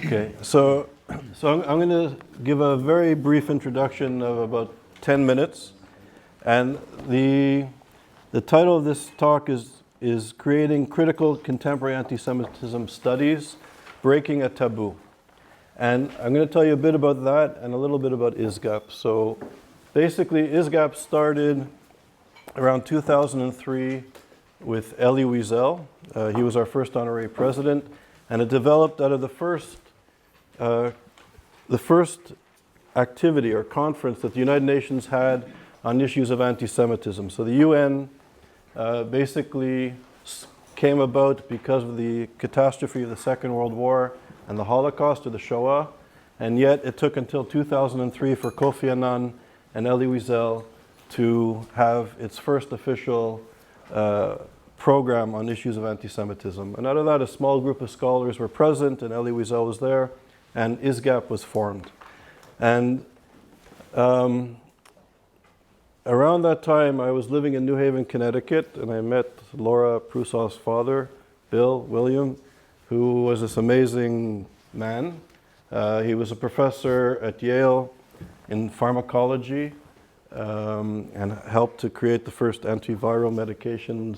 Okay, so I'm going to give a very brief introduction of about 10 minutes, and the title of this talk is Creating Critical Contemporary Anti-Semitism Studies, Breaking a Taboo. And I'm going to tell you a bit about that and a little bit about ISGAP. So basically, ISGAP started around 2003 with Elie Wiesel. He was our first honorary president, and it developed out of the first activity or conference that the United Nations had on issues of anti-Semitism. So the UN basically came about because of the catastrophe of the Second World War and the Holocaust, or the Shoah, and yet it took until 2003 for Kofi Annan and Elie Wiesel to have its first official program on issues of anti-Semitism. And out of that, a small group of scholars were present, and Elie Wiesel was there, and ISGAP was formed. And around that time, I was living in New Haven, Connecticut, and I met Laura Prusoff's father, Bill William, who was this amazing man. He was a professor at Yale in pharmacology, and helped to create the first antiviral medications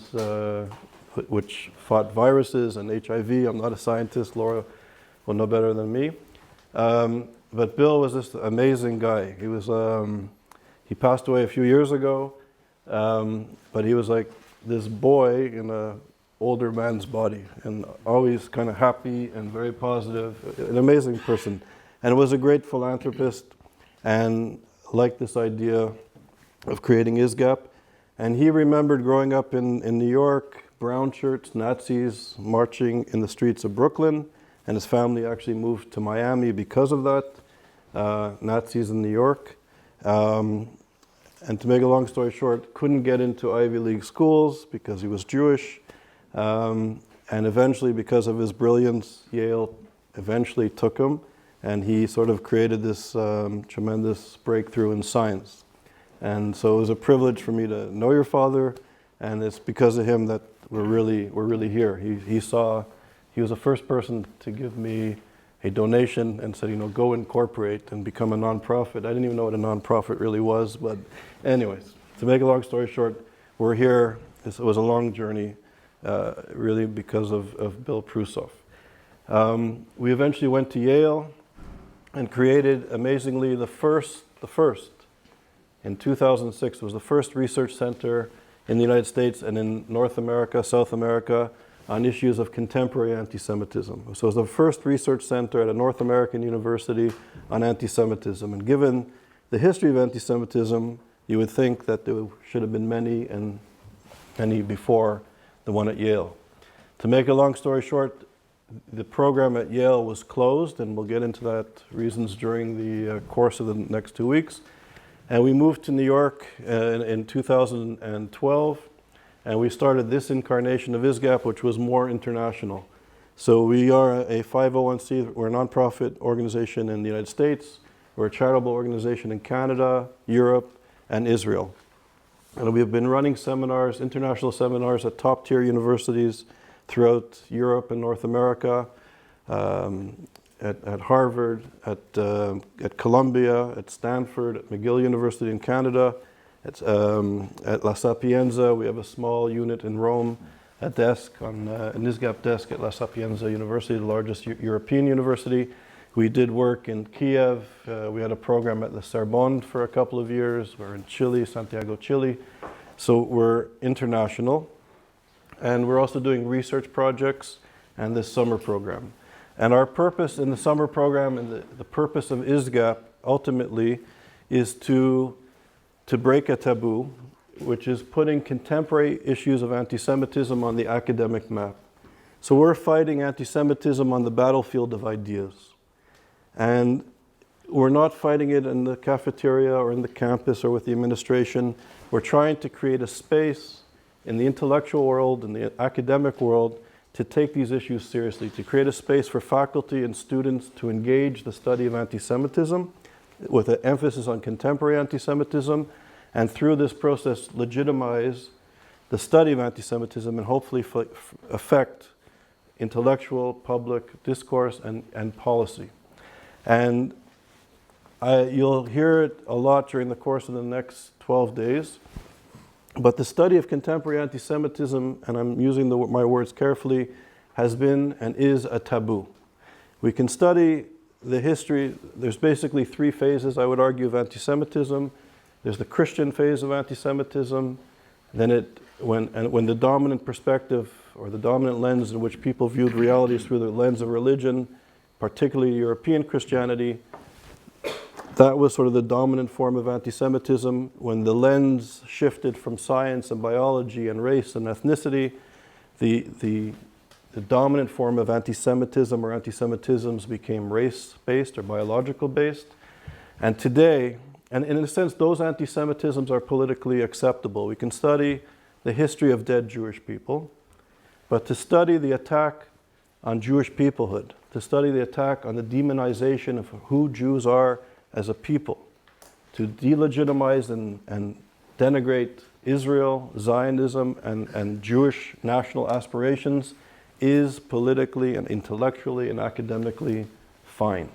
which fought viruses and HIV. I'm not a scientist. Laura will know better than me. But Bill was this amazing guy. He passed away a few years ago, but he was like this boy in an older man's body, and always kind of happy and very positive, an amazing person. And was a great philanthropist and liked this idea of creating ISGAP. And he remembered growing up in New York, brown shirts, Nazis marching in the streets of Brooklyn, and his family actually moved to Miami because of that, Nazis in New York. And to make a long story short, couldn't get into Ivy League schools because he was Jewish. And eventually, because of his brilliance, Yale eventually took him, and he sort of created this tremendous breakthrough in science. And so it was a privilege for me to know your father, and it's because of him that we're really here. He was the first person to give me a donation and said, go incorporate and become a nonprofit. I didn't even know what a nonprofit really was, but anyways, to make a long story short, we're here. It was a long journey, really because of Bill Prusoff. We eventually went to Yale and created, amazingly, the first, in 2006, was the first research center in the United States and in North America, South America, on issues of contemporary anti-Semitism. So it was the first research center at a North American university on anti-Semitism. And given the history of anti-Semitism, you would think that there should have been many and many before the one at Yale. To make a long story short, the program at Yale was closed, and we'll get into that reasons during the course of the next 2 weeks. And we moved to New York in 2012, and we started this incarnation of ISGAP, which was more international. So we are a 501c, we're a nonprofit organization in the United States, we're a charitable organization in Canada, Europe, and Israel. And we've been running seminars, international seminars at top-tier universities throughout Europe and North America, at Harvard, at Columbia, at Stanford, at McGill University in Canada, at La Sapienza. We have a small unit in Rome, a desk, an ISGAP desk at La Sapienza University, the largest European university. We did work in Kiev. We had a program at the Sorbonne for a couple of years. We're in Chile, Santiago, Chile. So we're international. And we're also doing research projects and this summer program. And our purpose in the summer program and the purpose of ISGAP ultimately is to break a taboo, which is putting contemporary issues of anti-Semitism on the academic map. So we're fighting anti-Semitism on the battlefield of ideas. And we're not fighting it in the cafeteria or in the campus or with the administration. We're trying to create a space in the intellectual world, in the academic world, to take these issues seriously, to create a space for faculty and students to engage the study of anti-Semitism with an emphasis on contemporary anti-Semitism, and through this process legitimize the study of anti-Semitism and hopefully affect intellectual, public discourse, and policy. And you'll hear it a lot during the course of the next 12 days. But the study of contemporary anti-Semitism, and I'm using my words carefully, has been and is a taboo. We can study the history. There's basically three phases, I would argue, of anti-Semitism. There's the Christian phase of anti-Semitism. Then when the dominant perspective or the dominant lens in which people viewed realities through the lens of religion, particularly European Christianity, that was sort of the dominant form of anti-Semitism. When the lens shifted from science and biology and race and ethnicity, the dominant form of anti-Semitism or anti-Semitisms became race-based or biological-based. And today, and in a sense, those anti-Semitisms are politically acceptable. We can study the history of dead Jewish people, but to study the attack on Jewish peoplehood, to study the attack on the demonization of who Jews are as a people, to delegitimize and denigrate Israel, Zionism, and Jewish national aspirations is politically and intellectually and academically fine.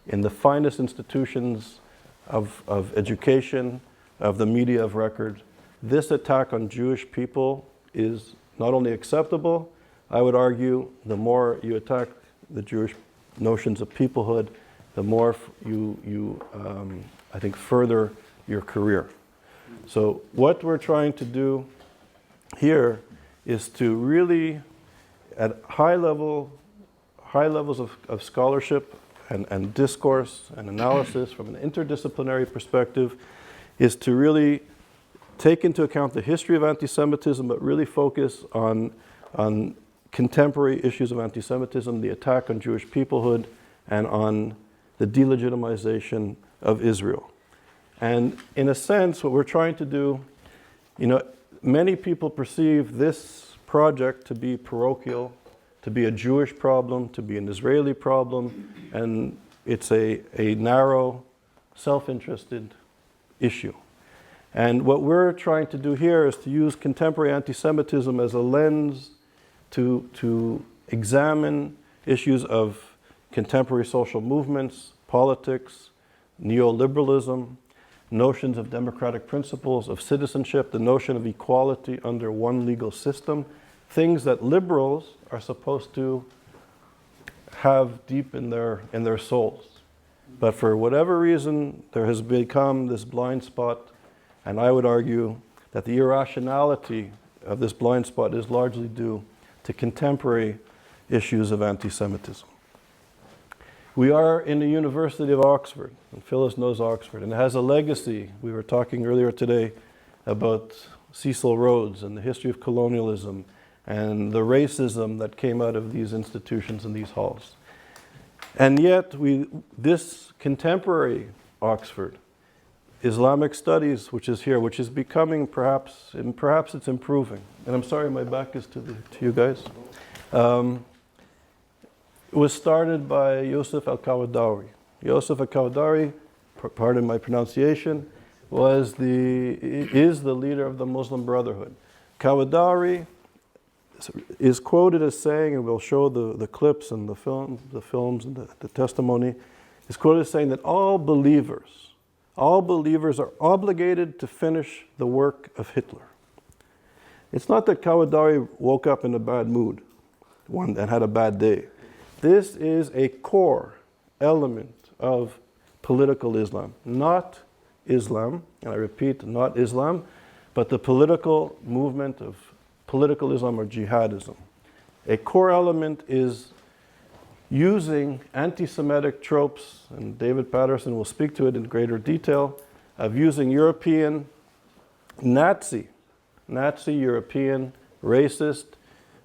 In the finest institutions of education, of the media of record, this attack on Jewish people is not only acceptable, I would argue the more you attack the Jewish notions of peoplehood, the more you I think, further your career. So what we're trying to do here is to really, at high levels of scholarship and discourse and analysis from an interdisciplinary perspective, is to really take into account the history of anti-Semitism, but really focus on contemporary issues of anti-Semitism, the attack on Jewish peoplehood, and on the delegitimization of Israel. And in a sense, what we're trying to do, many people perceive this project to be parochial, to be a Jewish problem, to be an Israeli problem, and it's a narrow, self-interested issue. And what we're trying to do here is to use contemporary anti-Semitism as a lens to examine issues of contemporary social movements, politics, neoliberalism, notions of democratic principles, of citizenship, the notion of equality under one legal system, things that liberals are supposed to have deep in their souls. But for whatever reason, there has become this blind spot, and I would argue that the irrationality of this blind spot is largely due to contemporary issues of anti-Semitism. We are in the University of Oxford, and Phyllis knows Oxford, and it has a legacy. We were talking earlier today about Cecil Rhodes and the history of colonialism and the racism that came out of these institutions and these halls. And yet, this contemporary Oxford, Islamic studies, which is here, which is becoming perhaps it's improving. And I'm sorry, my back is to you guys. It was started by Yosef al-Qawadari. Yosef al-Qawadari, pardon my pronunciation, is the leader of the Muslim Brotherhood. Qawadari is quoted as saying, and we'll show the clips and the films and the testimony, is quoted as saying that all believers are obligated to finish the work of Hitler. It's not that Qawadari woke up in a bad mood and had a bad day. This is a core element of political Islam. Not Islam, and I repeat, not Islam, but the political movement of political Islam or jihadism. A core element is using anti-Semitic tropes, and David Patterson will speak to it in greater detail, of using European, Nazi European, racist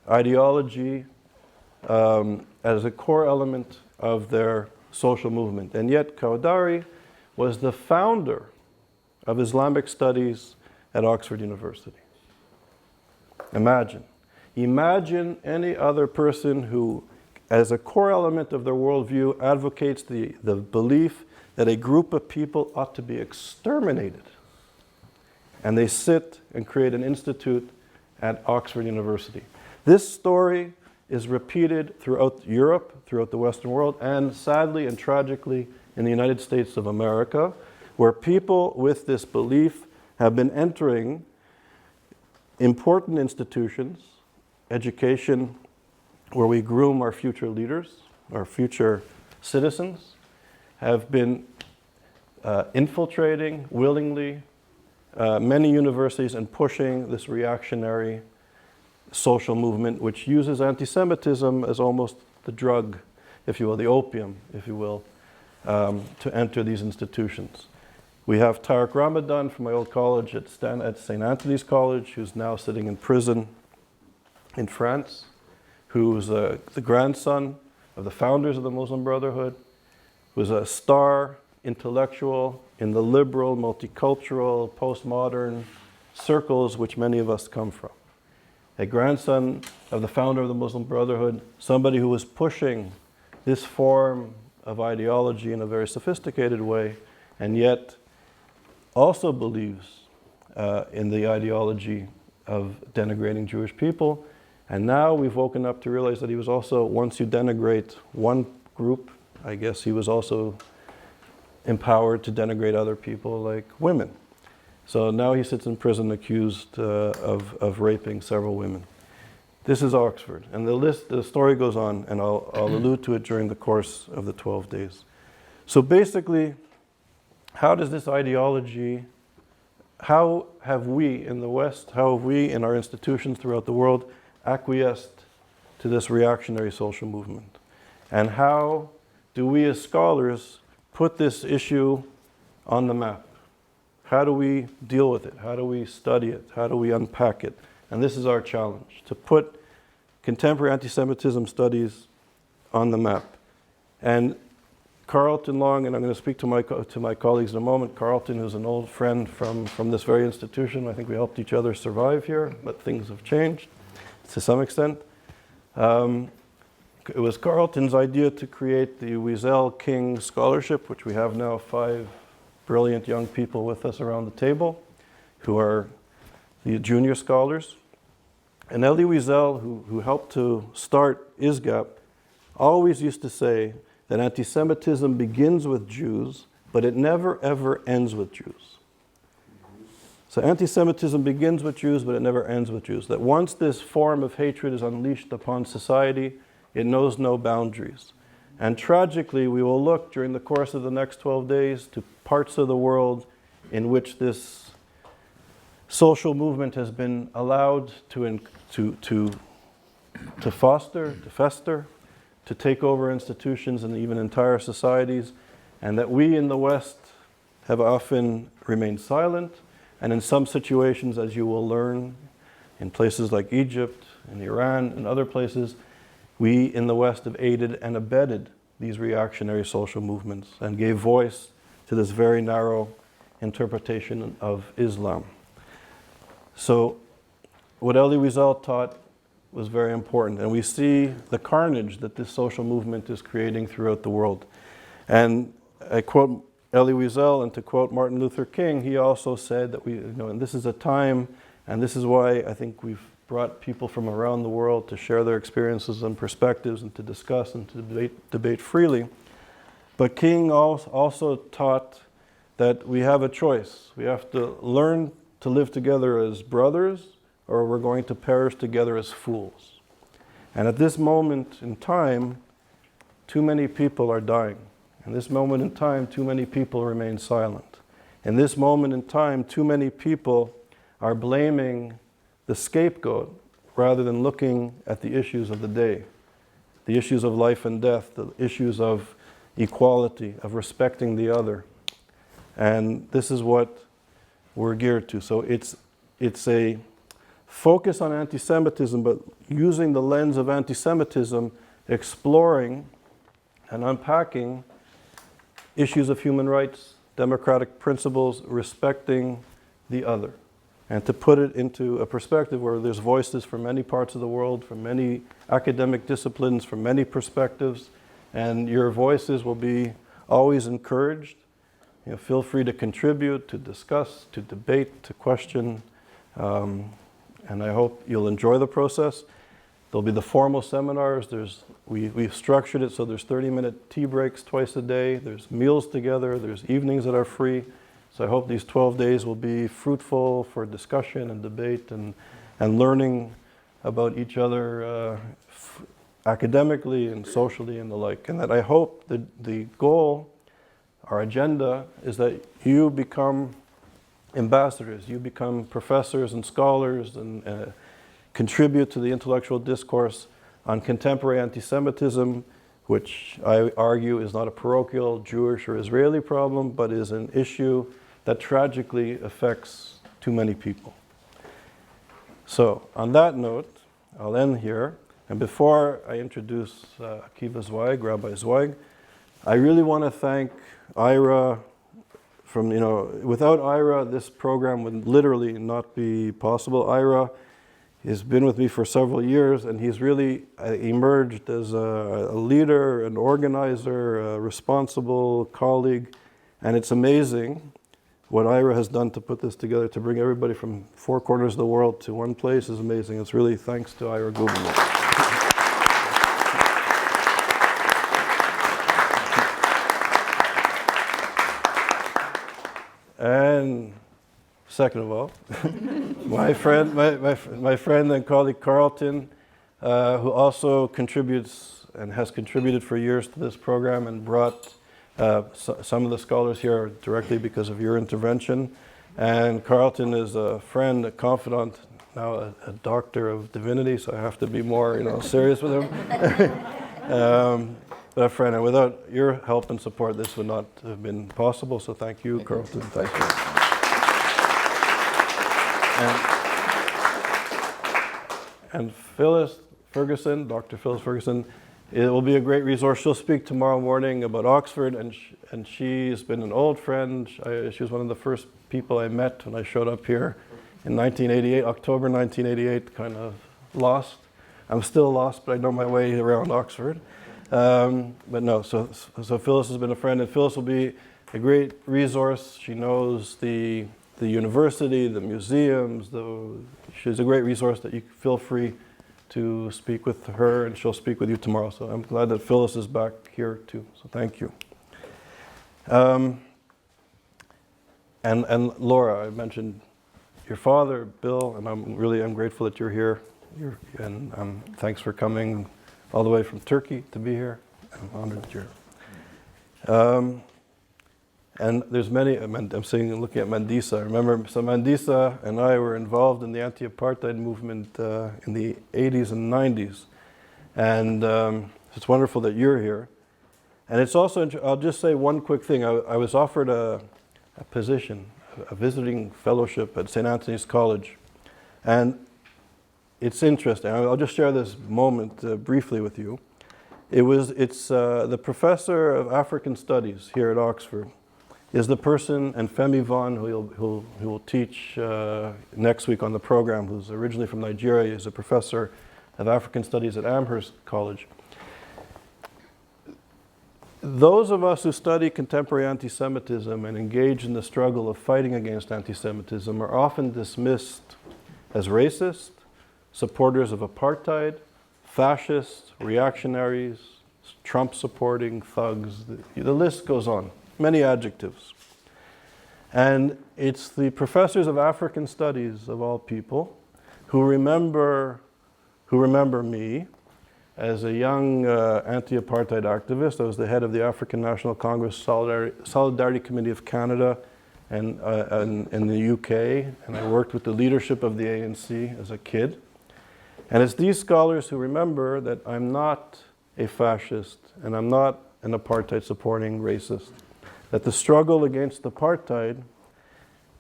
ideology as a core element of their social movement. And yet Qawadari was the founder of Islamic studies at Oxford University. Imagine any other person who, as a core element of their worldview, advocates the belief that a group of people ought to be exterminated. And they sit and create an institute at Oxford University. This story is repeated throughout Europe, throughout the Western world, and sadly and tragically in the United States of America, where people with this belief have been entering important institutions, education, where we groom our future leaders, our future citizens, have been infiltrating willingly many universities and pushing this reactionary social movement, which uses anti-Semitism as almost the drug, if you will, the opium, if you will, to enter these institutions. We have Tariq Ramadan from my old college at St. Anthony's College, who's now sitting in prison in France, who's the grandson of the founders of the Muslim Brotherhood, who's a star intellectual in the liberal, multicultural, postmodern circles which many of us come from. A grandson of the founder of the Muslim Brotherhood, somebody who was pushing this form of ideology in a very sophisticated way, and yet also believes in the ideology of denigrating Jewish people. And now we've woken up to realize that he was also, once you denigrate one group, I guess he was also empowered to denigrate other people like women. So now he sits in prison accused of raping several women. This is Oxford. And the story goes on, and I'll allude to it during the course of the 12 days. So basically, how does this ideology, how have we in the West, how have we in our institutions throughout the world acquiesced to this reactionary social movement? And how do we as scholars put this issue on the map? How do we deal with it? How do we study it? How do we unpack it? And this is our challenge, to put contemporary anti-Semitism studies on the map. And Carlton Long, and I'm going to speak to my colleagues in a moment. Carlton, who's an old friend from this very institution. I think we helped each other survive here, but things have changed to some extent. It was Carlton's idea to create the Wiesel King Scholarship, which we have now 5 brilliant young people with us around the table, who are the junior scholars. And Elie Wiesel, who helped to start ISGAP, always used to say that anti-Semitism begins with Jews, but it never ever ends with Jews. So anti-Semitism begins with Jews, but it never ends with Jews. That once this form of hatred is unleashed upon society, it knows no boundaries. And tragically, we will look during the course of the next 12 days to parts of the world in which this social movement has been allowed to foster, to fester, to take over institutions and even entire societies, and that we in the West have often remained silent, and in some situations, as you will learn, in places like Egypt and Iran and other places, we in the West have aided and abetted these reactionary social movements and gave voice to this very narrow interpretation of Islam. So what Elie Wiesel taught was very important, and we see the carnage that this social movement is creating throughout the world. And I quote Elie Wiesel, and to quote Martin Luther King, he also said that and this is a time, and this is why I think we've brought people from around the world to share their experiences and perspectives and to discuss and to debate freely. But King also taught that we have a choice. We have to learn to live together as brothers, or we're going to perish together as fools. And at this moment in time, too many people are dying. In this moment in time, too many people remain silent. In this moment in time, too many people are blaming the scapegoat rather than looking at the issues of the day, the issues of life and death, the issues of equality, of respecting the other. And this is what we're geared to. So it's a focus on anti-Semitism, but using the lens of anti-Semitism, exploring and unpacking issues of human rights, democratic principles, respecting the other. And to put it into a perspective where there's voices from many parts of the world, from many academic disciplines, from many perspectives, and your voices will be always encouraged. Feel free to contribute, to discuss, to debate, to question, and I hope you'll enjoy the process. There'll be the formal seminars. We've structured it so there's 30-minute tea breaks twice a day. There's meals together. There's evenings that are free. So I hope these 12 days will be fruitful for discussion and debate and learning about each other academically and socially and the like. And that I hope that the goal, our agenda, is that you become ambassadors, you become professors and scholars and contribute to the intellectual discourse on contemporary anti-Semitism, which I argue is not a parochial Jewish or Israeli problem, but is an issue that tragically affects too many people. So, on that note, I'll end here. And before I introduce Akiva Zweig, Rabbi Zweig, I really want to thank Ira. Without Ira, this program would literally not be possible. Ira has been with me for several years, and he's really emerged as a leader, an organizer, a responsible colleague. And it's amazing what Ira has done to put this together, to bring everybody from 4 corners of the world to one place is amazing. It's really thanks to Ira Gubernman. And second of all, my friend and colleague Carlton, who also contributes and has contributed for years to this program and brought some of the scholars here directly because of your intervention. And Carlton is a friend, a confidant, now a doctor of divinity, so I have to be more serious with him. But a friend, and without your help and support, this would not have been possible. So thank you, Carlton. Thank you. And Phyllis Ferguson, Dr. Phyllis Ferguson, it will be a great resource. She'll speak tomorrow morning about Oxford, and she's been an old friend. She was one of the first people I met when I showed up here in 1988, October 1988, kind of lost. I'm still lost, but I know my way around Oxford. But no, so Phyllis has been a friend, and Phyllis will be a great resource. She knows the university, the museums. She's a great resource that you feel free to speak with her, and she'll speak with you tomorrow. So I'm glad that Phyllis is back here too. So thank you. And Laura, I mentioned your father, Bill, and I'm grateful that you're here. And thanks for coming all the way from Turkey to be here. I'm honored that you're here. And there's many, I'm saying, looking at Mandisa. I remember, so Mandisa and I were involved in the anti-apartheid movement in the 80s and 90s. And it's wonderful that you're here. And it's also, I'll just say one quick thing. I was offered a position, a visiting fellowship at St. Anthony's College. And it's interesting. I'll just share this moment briefly with you. It's the professor of African Studies here at Oxford is the person, and Femi Vaughn, who will teach next week on the program, who's originally from Nigeria, is a professor of African Studies at Amherst College. Those of us who study contemporary anti-Semitism and engage in the struggle of fighting against anti-Semitism are often dismissed as racist, supporters of apartheid, fascists, reactionaries, Trump-supporting thugs. The list goes on. Many adjectives. And it's the professors of African Studies, of all people, who remember me as a young anti-apartheid activist. I was the head of the African National Congress Solidarity Committee of Canada and in the UK, and I worked with the leadership of the ANC as a kid. And it's these scholars who remember that I'm not a fascist and I'm not an apartheid-supporting racist. That the struggle against apartheid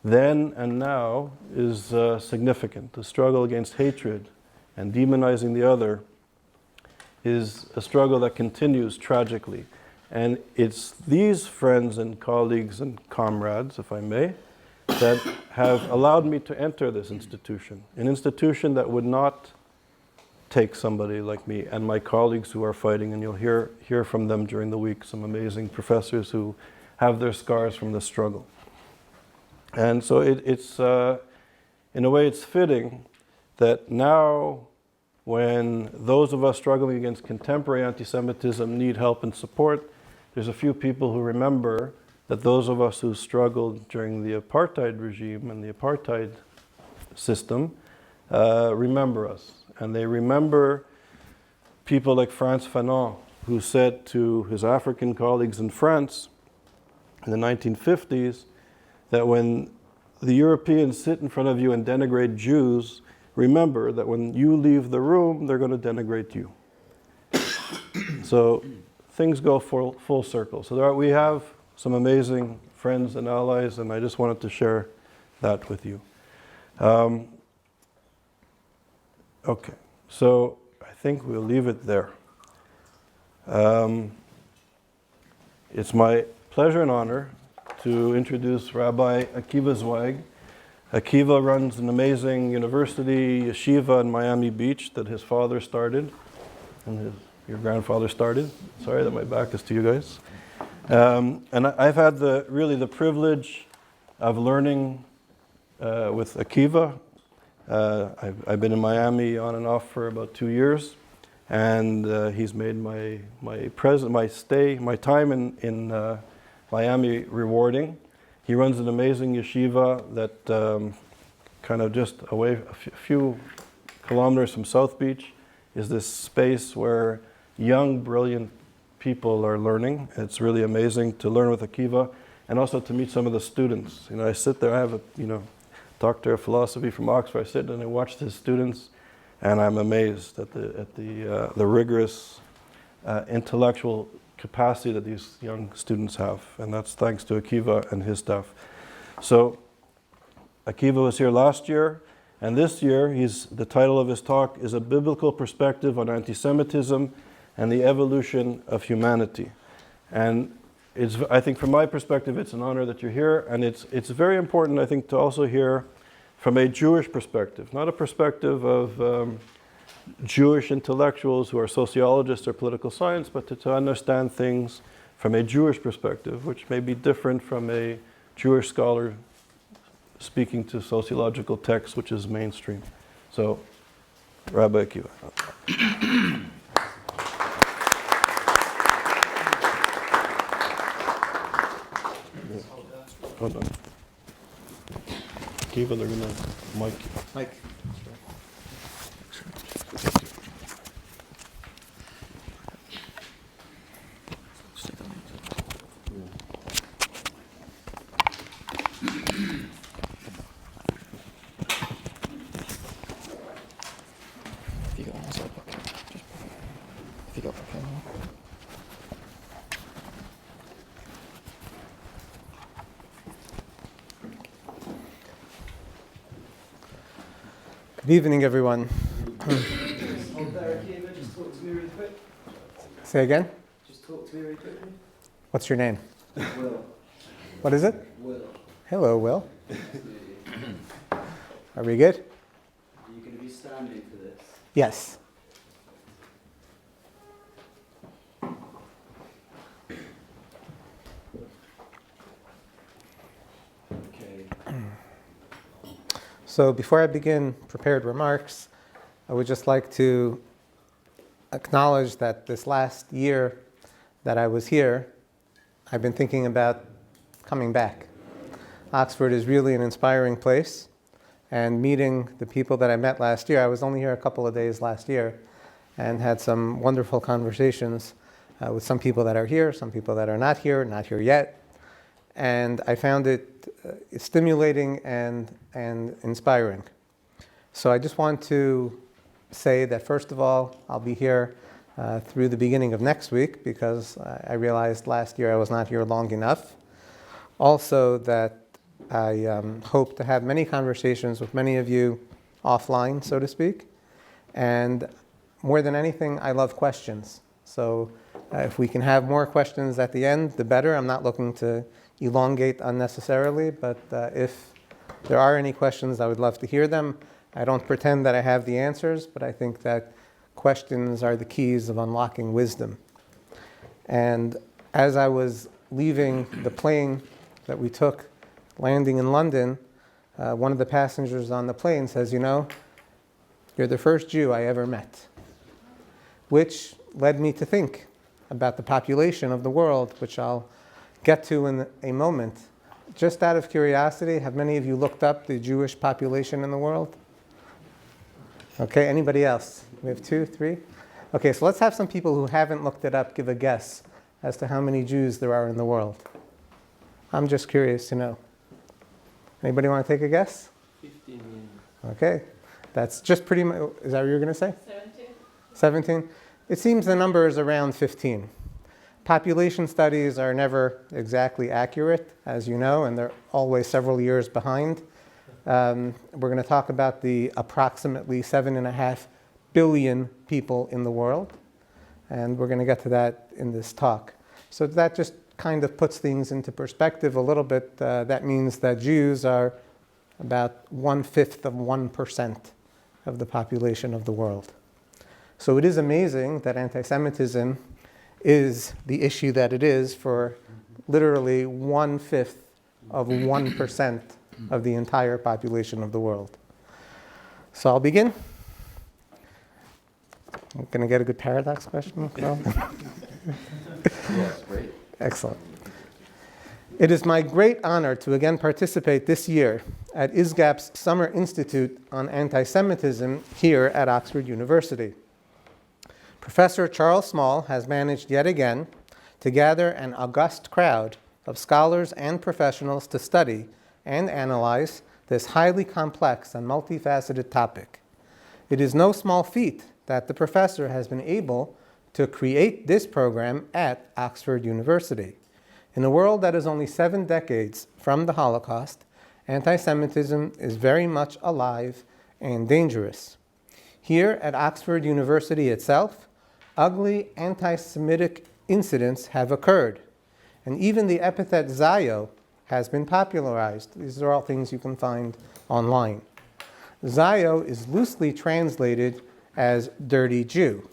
then and now is significant. The struggle against hatred and demonizing the other is a struggle that continues tragically. And it's these friends and colleagues and comrades, if I may, that have allowed me to enter this institution, an institution that would not take somebody like me and my colleagues who are fighting, and you'll hear from them during the week, some amazing professors who have their scars from the struggle. And so it's in a way, it's fitting that now when those of us struggling against contemporary anti-Semitism need help and support, there's a few people who remember that those of us who struggled during the apartheid regime and the apartheid system remember us. And they remember people like Frantz Fanon, who said to his African colleagues in France in the 1950s that when the Europeans sit in front of you and denigrate Jews, remember that when you leave the room, they're going to denigrate you. So things go full circle. So we have some amazing friends and allies, and I just wanted to share that with you. Okay, so I think we'll leave it there. It's my pleasure and honor to introduce Rabbi Akiva Zweig. Akiva runs an amazing university yeshiva in Miami Beach that his father started, and your grandfather started. Sorry that my back is to you guys. And I've had the privilege of learning with Akiva. I've been in Miami on and off for about 2 years, and he's made my time in Miami rewarding. He runs an amazing yeshiva that kind of just away a few kilometers from South Beach is this space where young, brilliant people are learning. It's really amazing to learn with Akiva and also to meet some of the students. You know, I sit there, I have a doctor of philosophy from Oxford. I sit and I watch his students, and I'm amazed at the rigorous intellectual capacity that these young students have, and that's thanks to Akiva and his staff. So Akiva was here last year, and this year the title of his talk is A Biblical Perspective on Antisemitism and the Evolution of Humanity. And I think from my perspective, it's an honor that you're here, and it's very important, I think, to also hear from a Jewish perspective, not a perspective of Jewish intellectuals who are sociologists or political science, but to understand things from a Jewish perspective, which may be different from a Jewish scholar speaking to sociological texts, which is mainstream. So, Rabbi Akiva. Hold on. Akiva, they're gonna mic. Mike. Good evening, everyone. Just talk to me really quick. Say again? Just talk to me really quickly. What's your name? Will. What is it? Will. Hello, Will. Are we good? Are you going to be standing for this? Yes. Okay. So before I begin prepared remarks, I would just like to acknowledge that this last year that I was here, I've been thinking about coming back. Oxford is really an inspiring place, and meeting the people that I met last year, I was only here a couple of days last year, and had some wonderful conversations with some people that are here, some people that are not here yet. And I found it stimulating and inspiring. So I just want to say that, first of all, I'll be here through the beginning of next week, because I realized last year I was not here long enough. Also that I hope to have many conversations with many of you offline, so to speak. And more than anything, I love questions. So if we can have more questions at the end, the better. I'm not looking to elongate unnecessarily, but if there are any questions, I would love to hear them. I don't pretend that I have the answers, but I think that questions are the keys of unlocking wisdom. And as I was leaving the plane that we took, landing in London, one of the passengers on the plane says, You're the first Jew I ever met, which led me to think about the population of the world, which I'll get to in a moment. Just out of curiosity, have many of you looked up the Jewish population in the world? Okay, anybody else? We have 2, 3? Okay, so let's have some people who haven't looked it up give a guess as to how many Jews there are in the world. I'm just curious to know. Anybody want to take a guess? 15 million. Okay, that's just pretty much, is that what you were going to say? 17. 17? It seems the number is around 15. Population studies are never exactly accurate, as you know, and they're always several years behind. We're going to talk about the approximately 7.5 billion people in the world, and we're going to get to that in this talk. So that just kind of puts things into perspective a little bit. That means that Jews are about 1/5 of 1% of the population of the world. So it is amazing that anti-Semitism is the issue that it is for literally 1/5 of 1% of the entire population of the world. So I'll begin. I'm going to get a good paradox question. No? Yes, great. Excellent. It is my great honor to again participate this year at ISGAP's Summer Institute on Antisemitism here at Oxford University. Professor Charles Small has managed yet again to gather an august crowd of scholars and professionals to study and analyze this highly complex and multifaceted topic. It is no small feat that the professor has been able to create this program at Oxford University. In a world that is only 7 decades from the Holocaust, anti-Semitism is very much alive and dangerous. Here at Oxford University itself, ugly anti-Semitic incidents have occurred, and even the epithet Zayo has been popularized. These are all things you can find online. Zayo is loosely translated as dirty Jew.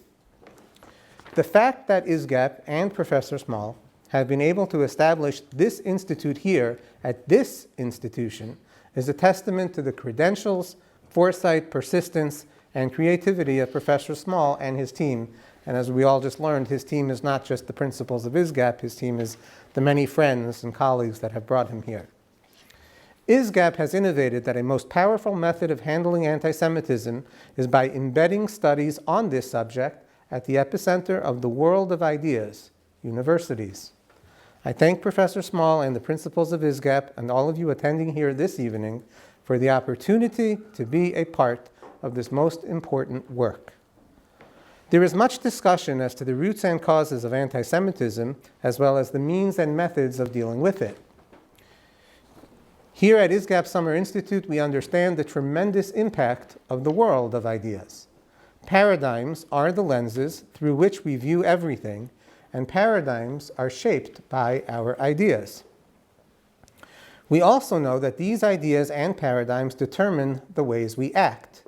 The fact that ISGAP and Professor Small have been able to establish this institute here at this institution is a testament to the credentials, foresight, persistence, and creativity of Professor Small and his team. And as we all just learned, his team is not just the principals of ISGAP, his team is the many friends and colleagues that have brought him here. ISGAP has innovated that a most powerful method of handling anti-Semitism is by embedding studies on this subject at the epicenter of the world of ideas, universities. I thank Professor Small and the principals of ISGAP and all of you attending here this evening for the opportunity to be a part of this most important work. There is much discussion as to the roots and causes of anti-Semitism, as well as the means and methods of dealing with it. Here at ISGAP Summer Institute, we understand the tremendous impact of the world of ideas. Paradigms are the lenses through which we view everything, and paradigms are shaped by our ideas. We also know that these ideas and paradigms determine the ways we act.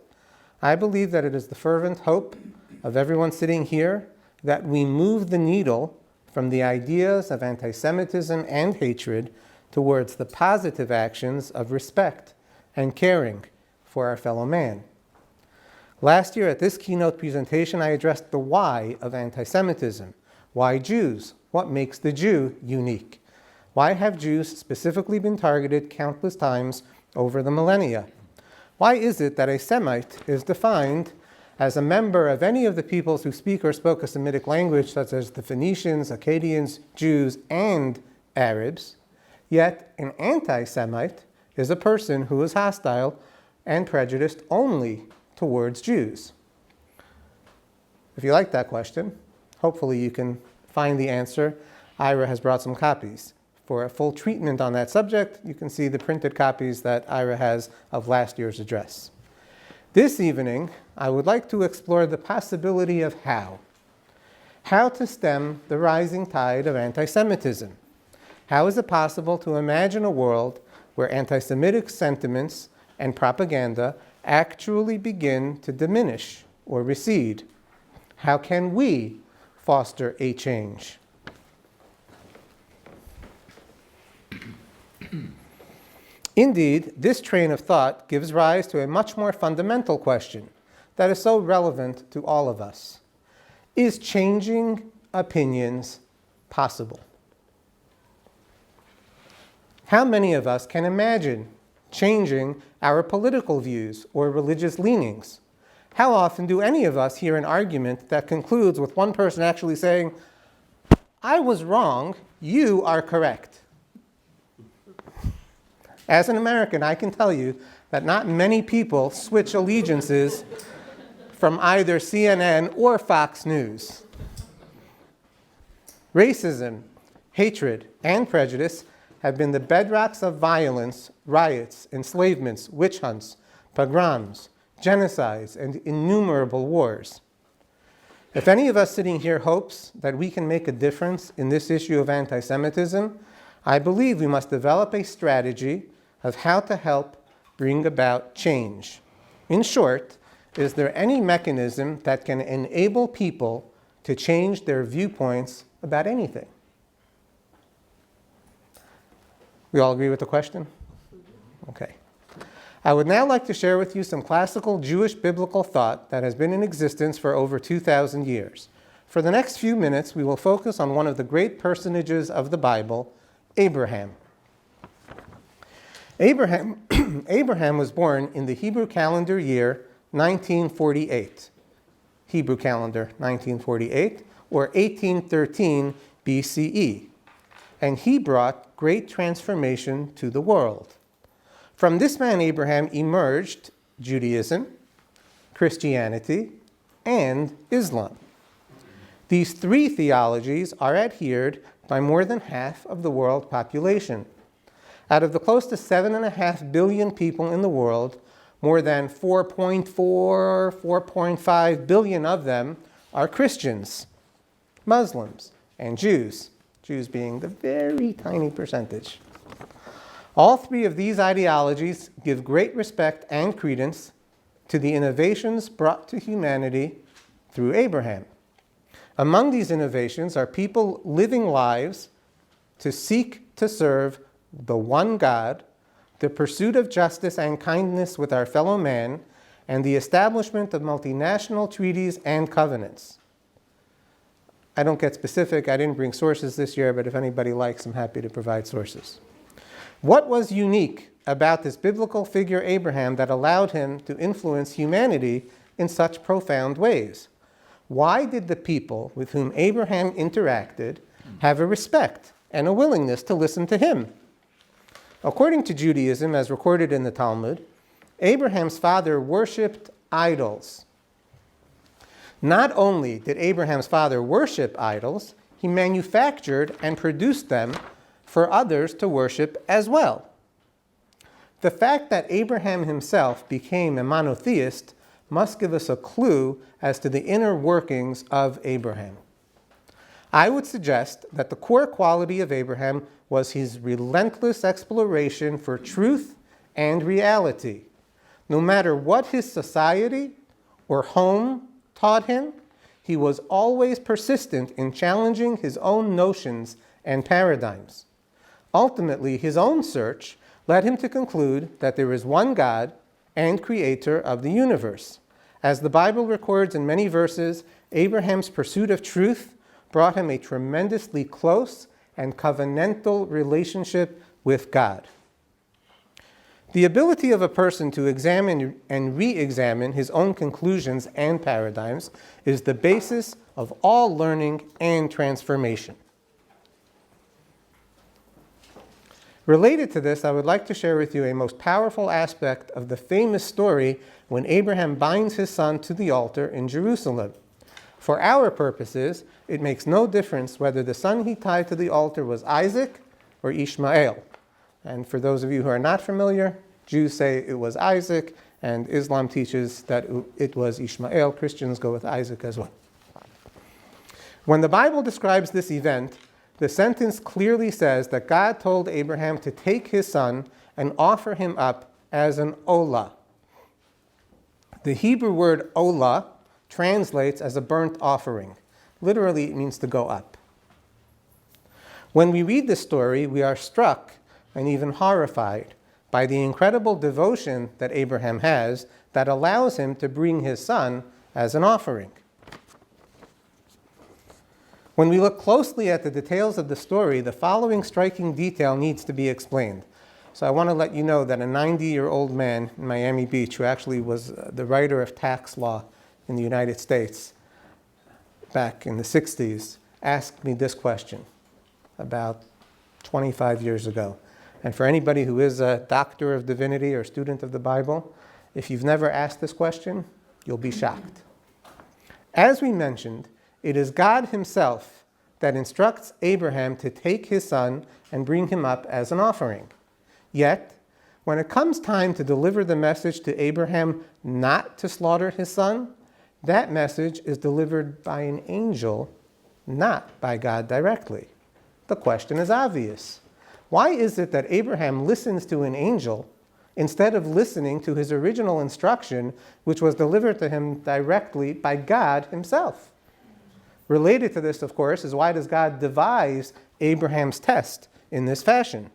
I believe that it is the fervent hope of everyone sitting here that we move the needle from the ideas of anti-Semitism and hatred towards the positive actions of respect and caring for our fellow man. Last year at this keynote presentation, I addressed the why of anti-Semitism. Why Jews? What makes the Jew unique? Why have Jews specifically been targeted countless times over the millennia? Why is it that a Semite is defined as a member of any of the peoples who speak or spoke a Semitic language, such as the Phoenicians, Akkadians, Jews, and Arabs, yet an anti-Semite is a person who is hostile and prejudiced only towards Jews? If you like that question, hopefully you can find the answer. Ira has brought some copies. For a full treatment on that subject, you can see the printed copies that Ira has of last year's address. This evening, I would like to explore the possibility of how to stem the rising tide of anti-Semitism. How is it possible to imagine a world where anti-Semitic sentiments and propaganda actually begin to diminish or recede? How can we foster a change? Indeed, this train of thought gives rise to a much more fundamental question. that is so relevant to all of us. Is changing opinions possible? How many of us can imagine changing our political views or religious leanings? How often do any of us hear an argument that concludes with one person actually saying, "I was wrong, you are correct"? As an American, I can tell you that not many people switch allegiances from either CNN or Fox News. Racism, hatred, and prejudice have been the bedrocks of violence, riots, enslavements, witch hunts, pogroms, genocides, and innumerable wars. If any of us sitting here hopes that we can make a difference in this issue of anti-Semitism, I believe we must develop a strategy of how to help bring about change. In short, is there any mechanism that can enable people to change their viewpoints about anything? We all agree with the question? Okay. I would now like to share with you some classical Jewish biblical thought that has been in existence for over 2,000 years. For the next few minutes, we will focus on one of the great personages of the Bible, Abraham. Abraham was born in the Hebrew calendar year 1948. Hebrew calendar 1948, or 1813 BCE. And he brought great transformation to the world. From this man Abraham emerged Judaism, Christianity, and Islam. These three theologies are adhered by more than half of the world population. Out of the close to 7.5 billion people in the world, more than 4.5 billion of them are Christians, Muslims, and Jews. Jews being the very tiny percentage. All three of these ideologies give great respect and credence to the innovations brought to humanity through Abraham. Among these innovations are people living lives to seek to serve the one God, the pursuit of justice and kindness with our fellow man, and the establishment of multinational treaties and covenants. I don't get specific. I didn't bring sources this year, but if anybody likes, I'm happy to provide sources. What was unique about this biblical figure Abraham that allowed him to influence humanity in such profound ways? Why did the people with whom Abraham interacted have a respect and a willingness to listen to him? According to Judaism, as recorded in the Talmud, Abraham's father worshipped idols. Not only did Abraham's father worship idols, he manufactured and produced them for others to worship as well. The fact that Abraham himself became a monotheist must give us a clue as to the inner workings of Abraham. I would suggest that the core quality of Abraham was his relentless exploration for truth and reality. No matter what his society or home taught him, he was always persistent in challenging his own notions and paradigms. Ultimately, his own search led him to conclude that there is one God and creator of the universe. As the Bible records in many verses, Abraham's pursuit of truth brought him a tremendously close and covenantal relationship with God. The ability of a person to examine and re-examine his own conclusions and paradigms is the basis of all learning and transformation. Related to this, I would like to share with you a most powerful aspect of the famous story when Abraham binds his son to the altar in Jerusalem. For our purposes, it makes no difference whether the son he tied to the altar was Isaac or Ishmael. And for those of you who are not familiar, Jews say it was Isaac, and Islam teaches that it was Ishmael. Christians go with Isaac as well. When the Bible describes this event, the sentence clearly says that God told Abraham to take his son and offer him up as an olah. The Hebrew word olah translates as a burnt offering. Literally, it means to go up. When we read this story, we are struck and even horrified by the incredible devotion that Abraham has that allows him to bring his son as an offering. When we look closely at the details of the story, the following striking detail needs to be explained. So I want to let you know that a 90-year-old man in Miami Beach, who actually was the writer of tax law in the United States back in the 60s, asked me this question about 25 years ago. And for anybody who is a doctor of divinity or student of the Bible, if you've never asked this question, you'll be shocked. As we mentioned, it is God himself that instructs Abraham to take his son and bring him up as an offering. Yet, when it comes time to deliver the message to Abraham not to slaughter his son, that message is delivered by an angel, not by God directly. The question is obvious. Why is it that Abraham listens to an angel instead of listening to his original instruction, which was delivered to him directly by God himself? Related to this, of course, is why does God devise Abraham's test in this fashion?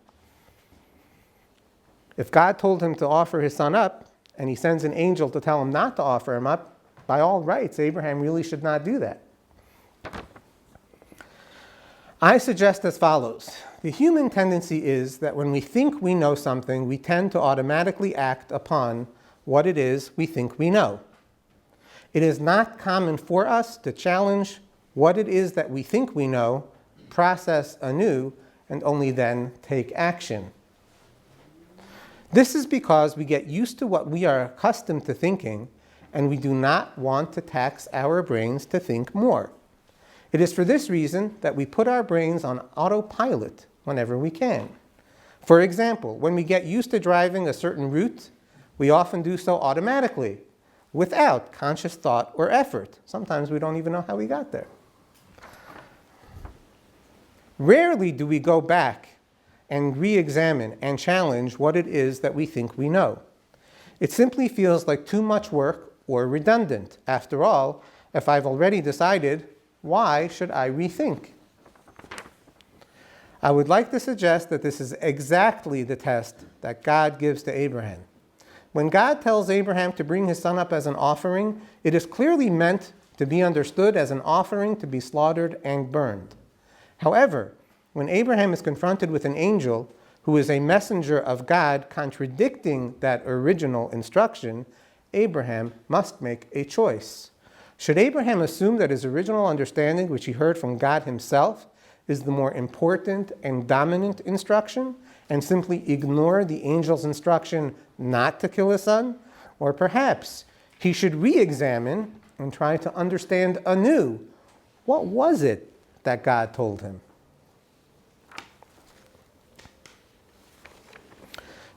If God told him to offer his son up, and he sends an angel to tell him not to offer him up, by all rights, Abraham really should not do that. I suggest as follows. The human tendency is that when we think we know something, we tend to automatically act upon what it is we think we know. It is not common for us to challenge what it is that we think we know, process anew, and only then take action. This is because we get used to what we are accustomed to thinking, and we do not want to tax our brains to think more. It is for this reason that we put our brains on autopilot whenever we can. For example, when we get used to driving a certain route, we often do so automatically, without conscious thought or effort. Sometimes we don't even know how we got there. Rarely do we go back and re-examine and challenge what it is that we think we know. It simply feels like too much work or redundant. After all, if I've already decided, why should I rethink? I would like to suggest that this is exactly the test that God gives to Abraham. When God tells Abraham to bring his son up as an offering, it is clearly meant to be understood as an offering to be slaughtered and burned. However, when Abraham is confronted with an angel who is a messenger of God contradicting that original instruction, Abraham must make a choice. Should Abraham assume that his original understanding, which he heard from God himself, is the more important and dominant instruction, and simply ignore the angel's instruction not to kill his son? Or perhaps he should re-examine and try to understand anew, what was it that God told him?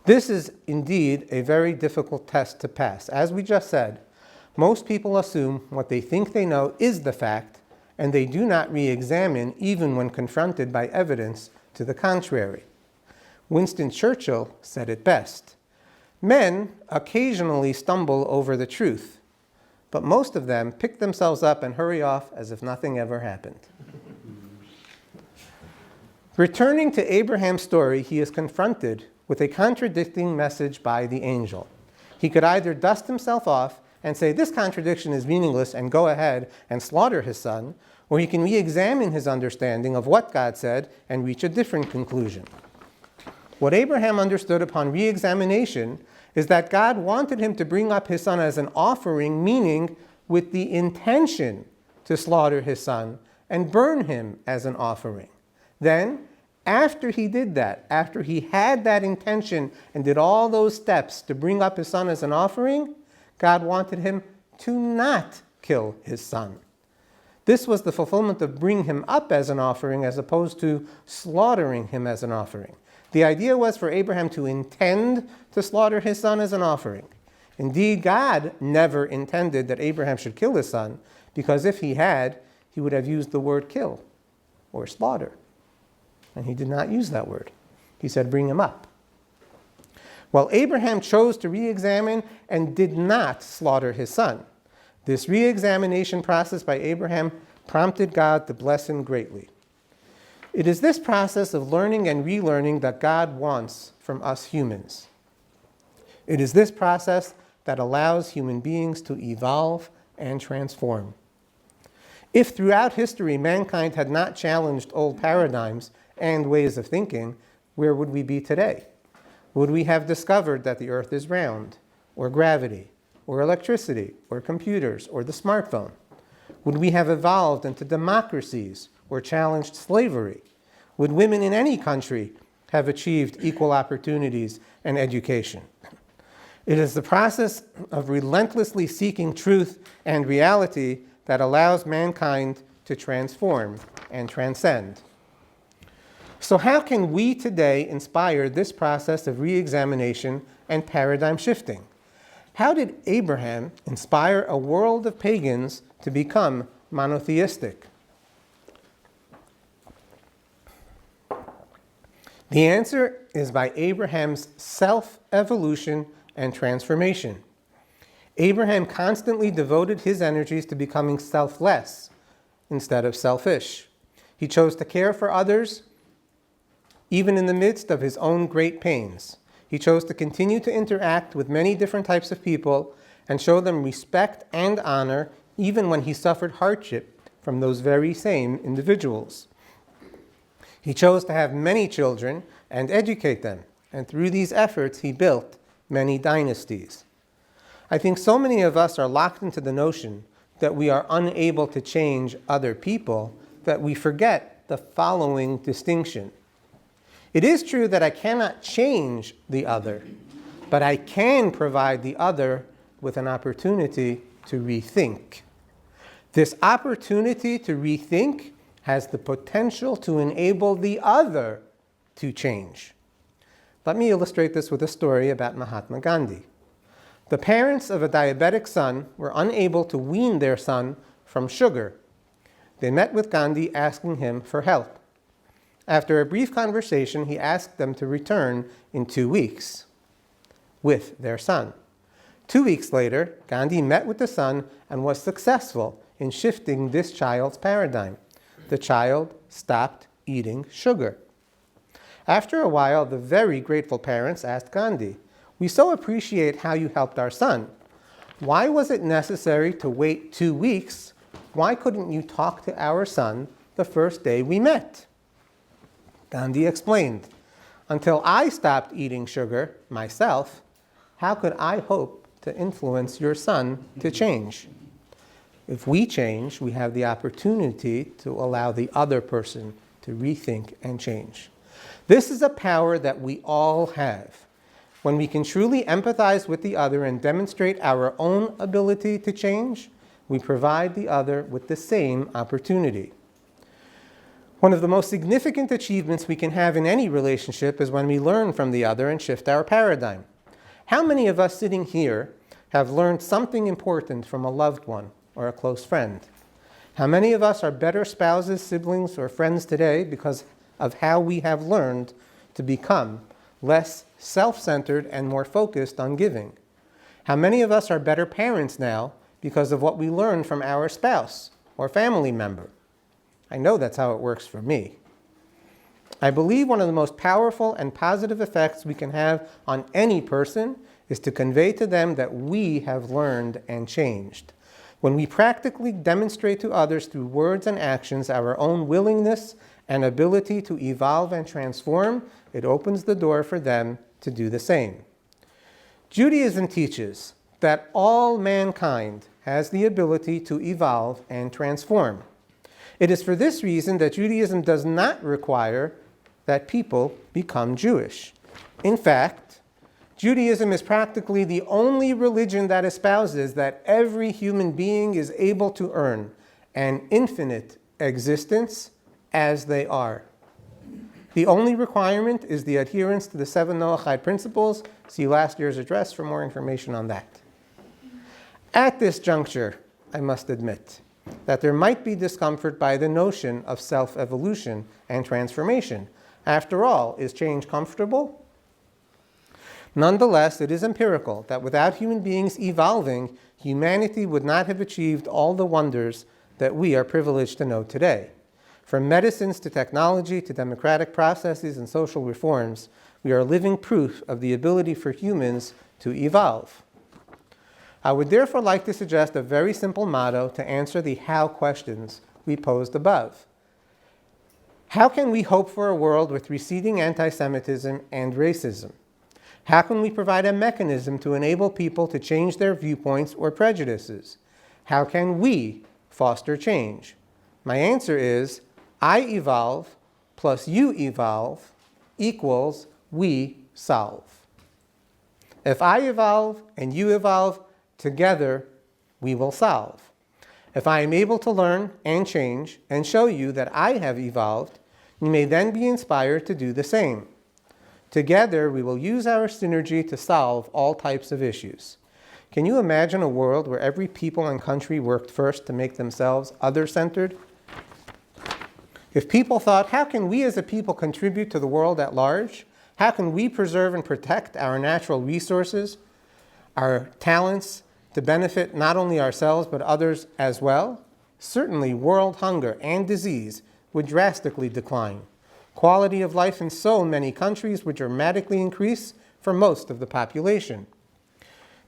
This is indeed a very difficult test to pass. As we just said, most people assume what they think they know is the fact, and they do not re-examine even when confronted by evidence to the contrary. Winston Churchill said it best. Men occasionally stumble over the truth, but most of them pick themselves up and hurry off as if nothing ever happened. Returning to Abraham's story, he is confronted with a contradicting message by the angel. He could either dust himself off and say this contradiction is meaningless and go ahead and slaughter his son, or he can re-examine his understanding of what God said and reach a different conclusion. What Abraham understood upon re-examination is that God wanted him to bring up his son as an offering, meaning with the intention to slaughter his son and burn him as an offering. Then, after he did that, after he had that intention and did all those steps to bring up his son as an offering, God wanted him to not kill his son. This was the fulfillment of bringing him up as an offering as opposed to slaughtering him as an offering. The idea was for Abraham to intend to slaughter his son as an offering. Indeed, God never intended that Abraham should kill his son, because if he had, he would have used the word kill or slaughter. And he did not use that word. He said, bring him up. Well, Abraham chose to re-examine and did not slaughter his son. This re-examination process by Abraham prompted God to bless him greatly. It is this process of learning and relearning that God wants from us humans. It is this process that allows human beings to evolve and transform. If throughout history mankind had not challenged old paradigms and ways of thinking, where would we be today? Would we have discovered that the earth is round, or gravity, or electricity, or computers, or the smartphone? Would we have evolved into democracies or challenged slavery? Would women in any country have achieved equal opportunities and education? It is the process of relentlessly seeking truth and reality that allows mankind to transform and transcend. So how can we today inspire this process of re-examination and paradigm shifting? How did Abraham inspire a world of pagans to become monotheistic? The answer is by Abraham's self-evolution and transformation. Abraham constantly devoted his energies to becoming selfless instead of selfish. He chose to care for others even in the midst of his own great pains. He chose to continue to interact with many different types of people and show them respect and honor even when he suffered hardship from those very same individuals. He chose to have many children and educate them, and through these efforts he built many dynasties. I think so many of us are locked into the notion that we are unable to change other people that we forget the following distinction. It is true that I cannot change the other, but I can provide the other with an opportunity to rethink. This opportunity to rethink has the potential to enable the other to change. Let me illustrate this with a story about Mahatma Gandhi. The parents of a diabetic son were unable to wean their son from sugar. They met with Gandhi asking him for help. After a brief conversation, he asked them to return in 2 weeks with their son. 2 weeks later, Gandhi met with the son and was successful in shifting this child's paradigm. The child stopped eating sugar. After a while, the very grateful parents asked Gandhi, "We so appreciate how you helped our son. Why was it necessary to wait 2 weeks? Why couldn't you talk to our son the first day we met?" Gandhi explained, "Until I stopped eating sugar myself, how could I hope to influence your son to change? If we change, we have the opportunity to allow the other person to rethink and change." This is a power that we all have. When we can truly empathize with the other and demonstrate our own ability to change, we provide the other with the same opportunity. One of the most significant achievements we can have in any relationship is when we learn from the other and shift our paradigm. How many of us sitting here have learned something important from a loved one or a close friend? How many of us are better spouses, siblings, or friends today because of how we have learned to become less self-centered and more focused on giving? How many of us are better parents now because of what we learned from our spouse or family member? I know that's how it works for me. I believe one of the most powerful and positive effects we can have on any person is to convey to them that we have learned and changed. When we practically demonstrate to others through words and actions our own willingness and ability to evolve and transform, it opens the door for them to do the same. Judaism teaches that all mankind has the ability to evolve and transform. It is for this reason that Judaism does not require that people become Jewish. In fact, Judaism is practically the only religion that espouses that every human being is able to earn an infinite existence as they are. The only requirement is the adherence to the 7 Noahide principles. See last year's address for more information on that. At this juncture, I must admit that there might be discomfort by the notion of self-evolution and transformation. After all, is change comfortable? Nonetheless, it is empirical that without human beings evolving, humanity would not have achieved all the wonders that we are privileged to know today. From medicines to technology to democratic processes and social reforms, we are living proof of the ability for humans to evolve. I would therefore like to suggest a very simple motto to answer the how questions we posed above. How can we hope for a world with receding anti-Semitism and racism? How can we provide a mechanism to enable people to change their viewpoints or prejudices? How can we foster change? My answer is, I evolve plus you evolve equals we solve. If I evolve and you evolve, together we will solve. If I am able to learn and change and show you that I have evolved, you may then be inspired to do the same. Together, we will use our synergy to solve all types of issues. Can you imagine a world where every people and country worked first to make themselves other-centered? If people thought, how can we as a people contribute to the world at large? How can we preserve and protect our natural resources, our talents, to benefit not only ourselves but others as well? Certainly, world hunger and disease would drastically decline. Quality of life in so many countries would dramatically increase for most of the population.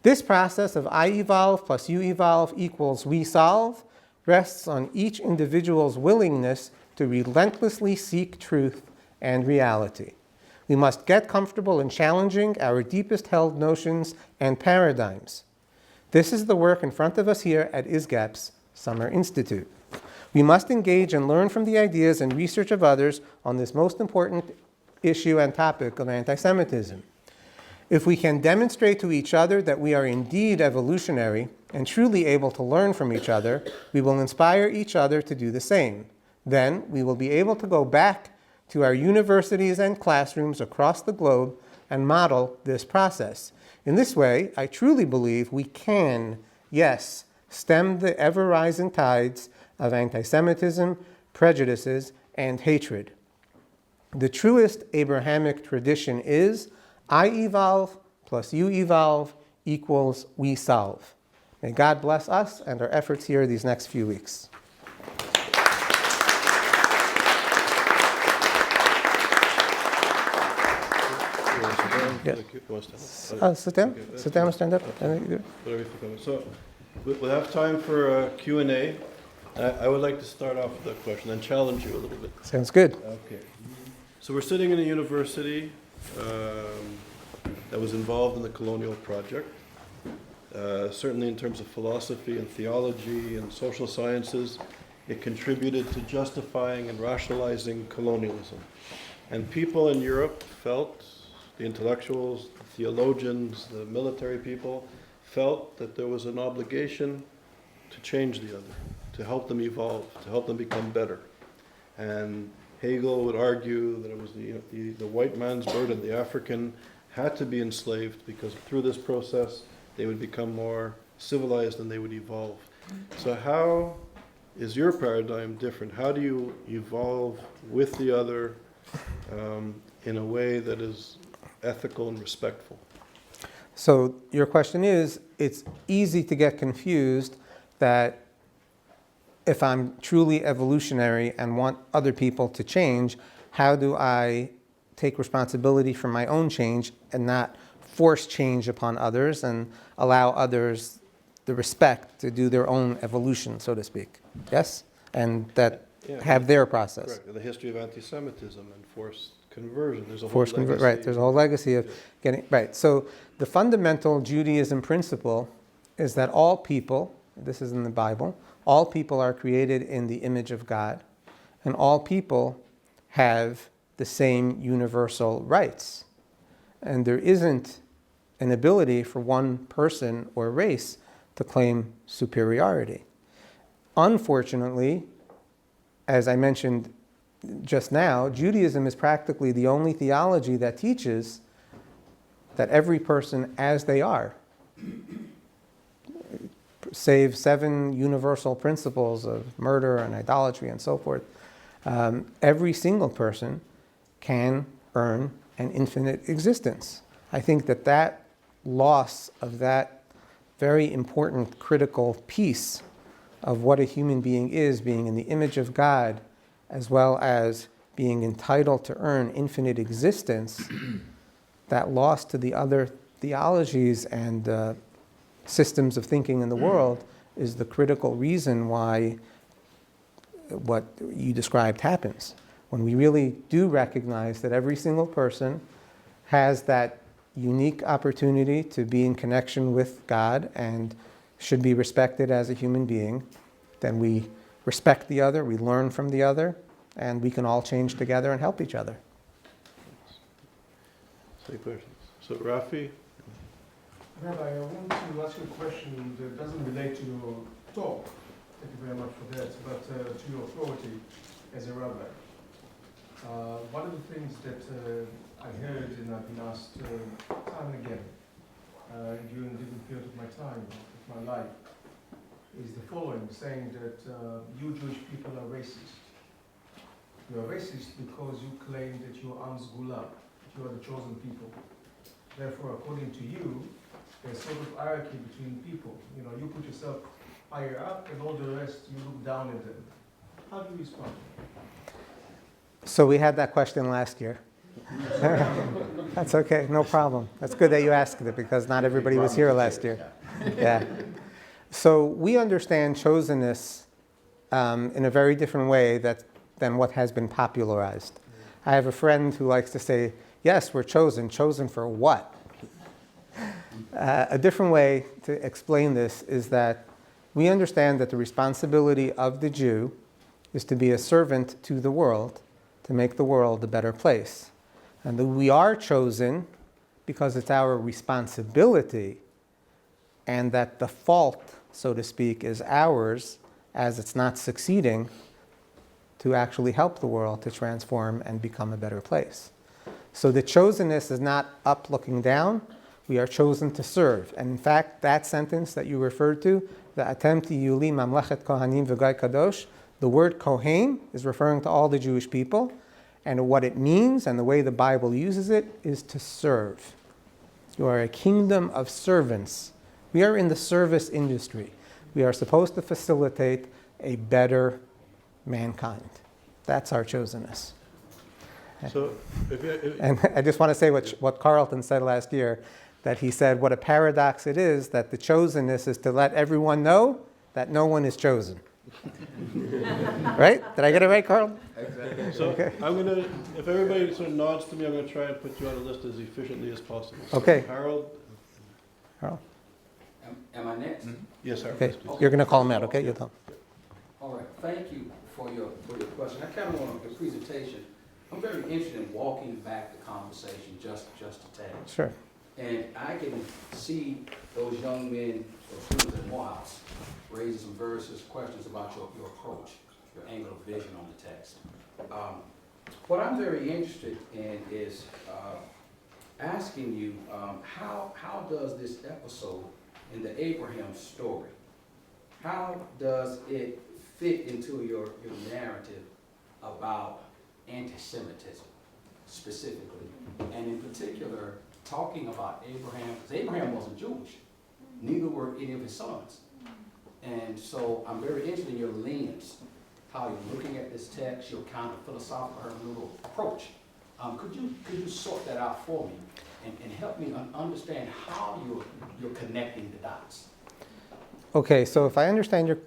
This process of I evolve plus you evolve equals we solve rests on each individual's willingness to relentlessly seek truth and reality. We must get comfortable in challenging our deepest held notions and paradigms. This is the work in front of us here at ISGAP's Summer Institute. We must engage and learn from the ideas and research of others on this most important issue and topic of anti-Semitism. If we can demonstrate to each other that we are indeed evolutionary and truly able to learn from each other, we will inspire each other to do the same. Then we will be able to go back to our universities and classrooms across the globe and model this process. In this way, I truly believe we can, yes, stem the ever-rising tides of anti-Semitism, prejudices, and hatred. The truest Abrahamic tradition is, I evolve plus you evolve equals we solve. May God bless us and our efforts here these next few weeks. Yeah. Sit down. Sit down and stand up. Whatever you think of. So we'll have time for Q&A. I would like to start off with a question and challenge you a little bit. Sounds good. Okay. So we're sitting in a university that was involved in the colonial project, certainly in terms of philosophy and theology and social sciences. It contributed to justifying and rationalizing colonialism. And people in Europe felt, the intellectuals, the theologians, the military people, felt that there was an obligation to change the other, to help them evolve, to help them become better. And Hegel would argue that it was the white man's burden, the African had to be enslaved because through this process they would become more civilized and they would evolve. So how is your paradigm different? How do you evolve with the other in a way that is ethical and respectful? So your question is, it's easy to get confused that if I'm truly evolutionary and want other people to change, how do I take responsibility for my own change and not force change upon others and allow others the respect to do their own evolution, so to speak? Yes? And that have their process. Correct. The history of anti-Semitism and forced conversion. There's a whole Forced legacy. right. There's a whole legacy of getting right. So the fundamental Judaism principle is that all people, this is in the Bible, all people are created in the image of God, and all people have the same universal rights. And there isn't an ability for one person or race to claim superiority. Unfortunately, as I mentioned just now, Judaism is practically the only theology that teaches that every person as they are, save 7 universal principles of murder and idolatry and so forth, every single person can earn an infinite existence. I think that that loss of that very important critical piece of what a human being is, being in the image of God as well as being entitled to earn infinite existence, that loss to the other theologies and systems of thinking in the world is the critical reason why what you described happens. When we really do recognize that every single person has that unique opportunity to be in connection with God and should be respected as a human being, then we respect the other, we learn from the other, and we can all change together and help each other. Say questions. So, Rafi? Rabbi, I want to ask you a question that doesn't relate to your talk. Thank you very much for that, but to your authority as a rabbi. One of the things that I heard and I've been asked time and again during different periods of my time, of my life, is the following, saying that you Jewish people are racist. You are racist because you claim that you are Am Sgula, that you are the chosen people. Therefore, according to you, there's sort of hierarchy between people. You know, you put yourself higher up and all the rest, you look down at them. How do you respond? So we had that question last year. That's okay, no problem. That's good that you asked it because not everybody was here last year. Yeah. So we understand chosenness in a very different way than what has been popularized. I have a friend who likes to say, yes, we're chosen. Chosen for what? A different way to explain this is that we understand that the responsibility of the Jew is to be a servant to the world, to make the world a better place. And that we are chosen because it's our responsibility, and that the fault, so to speak, is ours as it's not succeeding to actually help the world to transform and become a better place. So the chosenness is not up looking down. We are chosen to serve. And in fact, that sentence that you referred to, the Atem tiyu li mamlechet kohanim v'gai kadosh, the word kohen is referring to all the Jewish people. And what it means and the way the Bible uses it is to serve. You are a kingdom of servants. We are in the service industry. We are supposed to facilitate a better mankind. That's our chosenness. So, And I just want to say what Carlton said last year, that he said what a paradox it is that the chosenness is to let everyone know that no one is chosen. Right? Did I get it right, Carl? Exactly. so Okay. I'm going to, if everybody sort of nods to me, I'm going to try and put you on a list as efficiently as possible. So Okay. Harold? Carl? Am I next? Yes, Harold. Okay. yes, please. You're going to call him out, okay? You'll tell him. All right, thank you for your question. I kind of want your presentation. I'm very interested in walking back the conversation just a tad. Sure. And I can see those young men or students in Morehouse raising some various questions about your approach, your angle of vision on the text. What I'm very interested in is asking you, how does this episode in the Abraham story, how does it fit into your narrative about anti-Semitism specifically, and in particular talking about Abraham, because Abraham wasn't Jewish, neither were any of his sons. And so I'm very interested in your lens, how you're looking at this text, your kind of philosophical hermeneutical approach. Could you sort that out for me and help me understand how you're connecting the dots? Okay, so if I understand your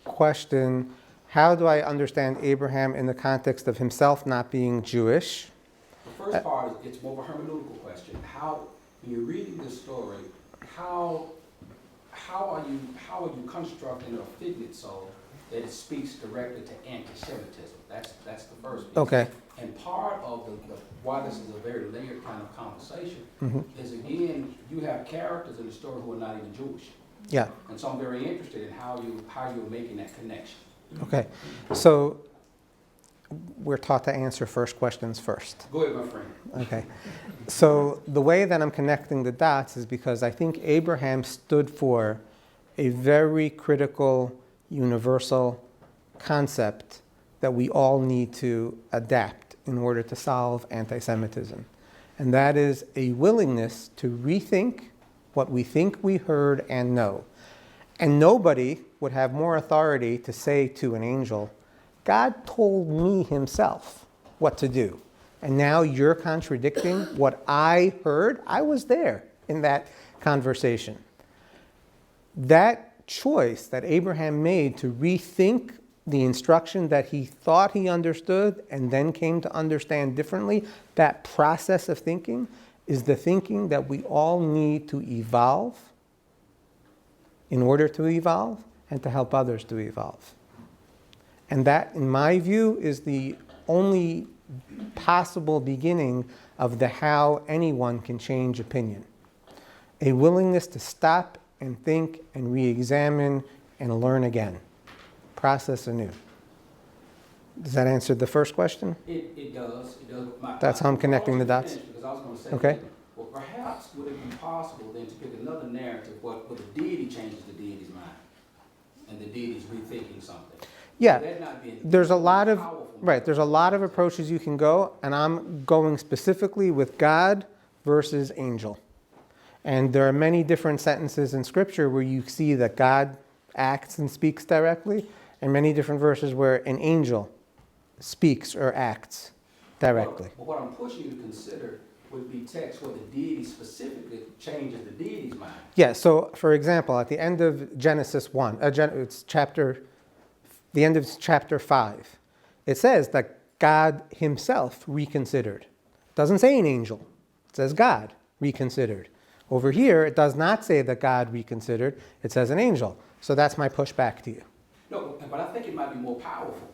question, how do I understand Abraham in the context of himself not being Jewish? The first part is it's more of a hermeneutical question. How, when you're reading this story, how are you constructing or fitting it so that it speaks directly to anti-Semitism? That's the first piece. Okay. And part of the why this is a very layered kind of conversation Mm-hmm. is, again, you have characters in the story who are not even Jewish. Yeah. And so I'm very interested in how you're making that connection. Okay. So we're taught to answer first questions first. Go ahead, my friend. Okay. So the way that I'm connecting the dots is because I think Abraham stood for a very critical, universal concept that we all need to adapt in order to solve anti-Semitism. And that is a willingness to rethink what we think we heard and know. And nobody would have more authority to say to an angel, God told me himself what to do. And now you're contradicting what I heard. I was there in that conversation. That choice that Abraham made to rethink the instruction that he thought he understood and then came to understand differently, that process of thinking is the thinking that we all need to evolve in order to evolve and to help others to evolve. And that, in my view, is the only possible beginning of the how anyone can change opinion. A willingness to stop and think and re-examine and learn again. Process anew. Does that answer the first question? It does. It does. That's how I'm connecting the dots? Because I was going to say, Okay. well, perhaps would it be possible then to pick another narrative where the deity changes the deity's mind and the deity's rethinking something? Yeah. Would that not be There's a lot of powerful? right. There's a lot of approaches you can go, and I'm going specifically with God versus angel. And there are many different sentences in Scripture where you see that God acts and speaks directly, and many different verses where an angel speaks or acts directly. But what I'm pushing you to consider would be texts where the deity specifically changes the deity's mind. Yeah. So, for example, at the end of Genesis 1, it's the end of chapter 5, it says that God himself reconsidered. It doesn't say an angel. It says God reconsidered. Over here, it does not say that God reconsidered. It says an angel. So that's my pushback to you. No, but I think it might be more powerful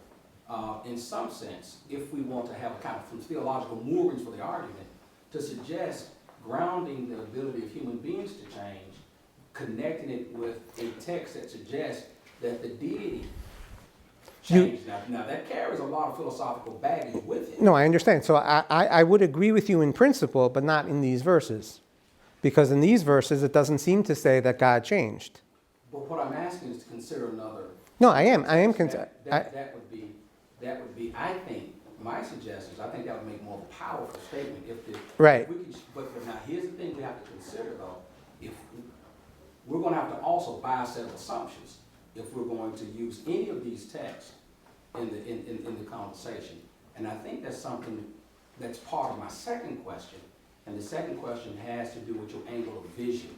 in some sense if we want to have a kind of some theological moorings for the argument to suggest grounding the ability of human beings to change, connecting it with a text that suggests that the deity changed. Now that carries a lot of philosophical baggage with it. No, I understand. So I would agree with you in principle, but not in these verses. Because in these verses, it doesn't seem to say that God changed. But what I'm asking is to consider another. No, I am. That would be, I think, my suggestions, I think that would make more of a powerful statement if the. Right. If we could, but now here's the thing we have to consider though. If we're going to have to also buy a set of assumptions if we're going to use any of these texts in the conversation. And I think that's something that's part of my second question. And the second question has to do with your angle of vision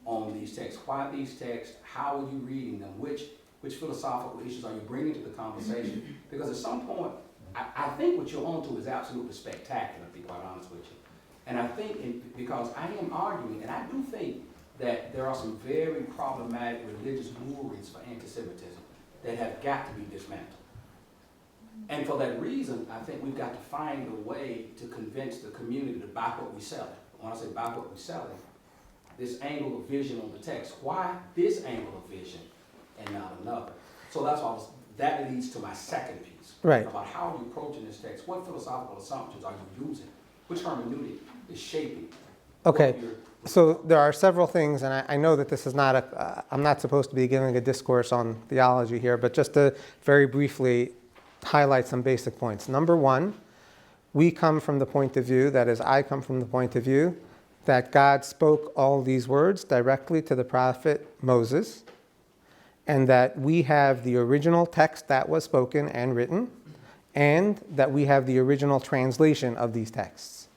on these texts. Why these texts? How are you reading them? Which philosophical issues are you bringing to the conversation? Because at some point, I think what you're onto is absolutely spectacular, to be quite honest with you. And I think, because I am arguing, and I do think that there are some very problematic religious moorings for antisemitism that have got to be dismantled. And for that reason, I think we've got to find a way to convince the community to buy what we're selling. When I say buy what we're selling, this angle of vision on the text. Why this angle of vision and not another? So that's why that leads to my second piece. Right. About how are you approaching this text? What philosophical assumptions are you using? Which hermeneutic is shaping? Okay. So there are several things, and I know that this is not I'm not supposed to be giving a discourse on theology here, but just to very briefly highlight some basic points. Number one, we come from the point of view, that is, I come from the point of view, that God spoke all these words directly to the prophet Moses, and that we have the original text that was spoken and written, and that we have the original translation of these texts.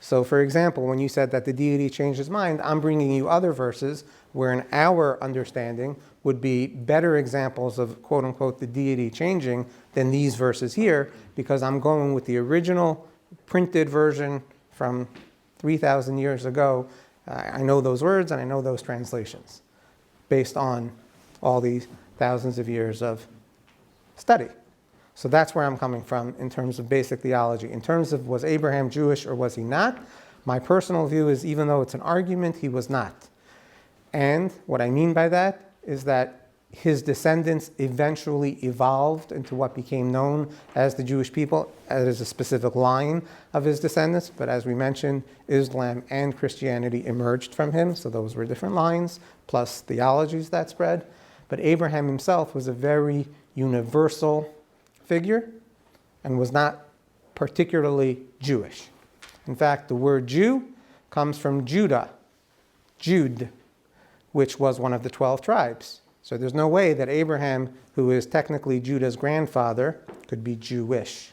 So, for example, when you said that the deity changed his mind, I'm bringing you other verses where in our understanding would be better examples of, quote unquote, the deity changing than these verses here, because I'm going with the original printed version from 3,000 years ago. I know those words and I know those translations based on all these thousands of years of study. So that's where I'm coming from in terms of basic theology. In terms of was Abraham Jewish or was he not, my personal view is even though it's an argument, he was not. And what I mean by that is that his descendants eventually evolved into what became known as the Jewish people. As a specific line of his descendants, but as we mentioned, Islam and Christianity emerged from him, so those were different lines, plus theologies that spread. But Abraham himself was a very universal figure and was not particularly Jewish. In fact, the word Jew comes from Judah, Jude, which was one of the 12 tribes. So there's no way that Abraham, who is technically Judah's grandfather, could be Jewish.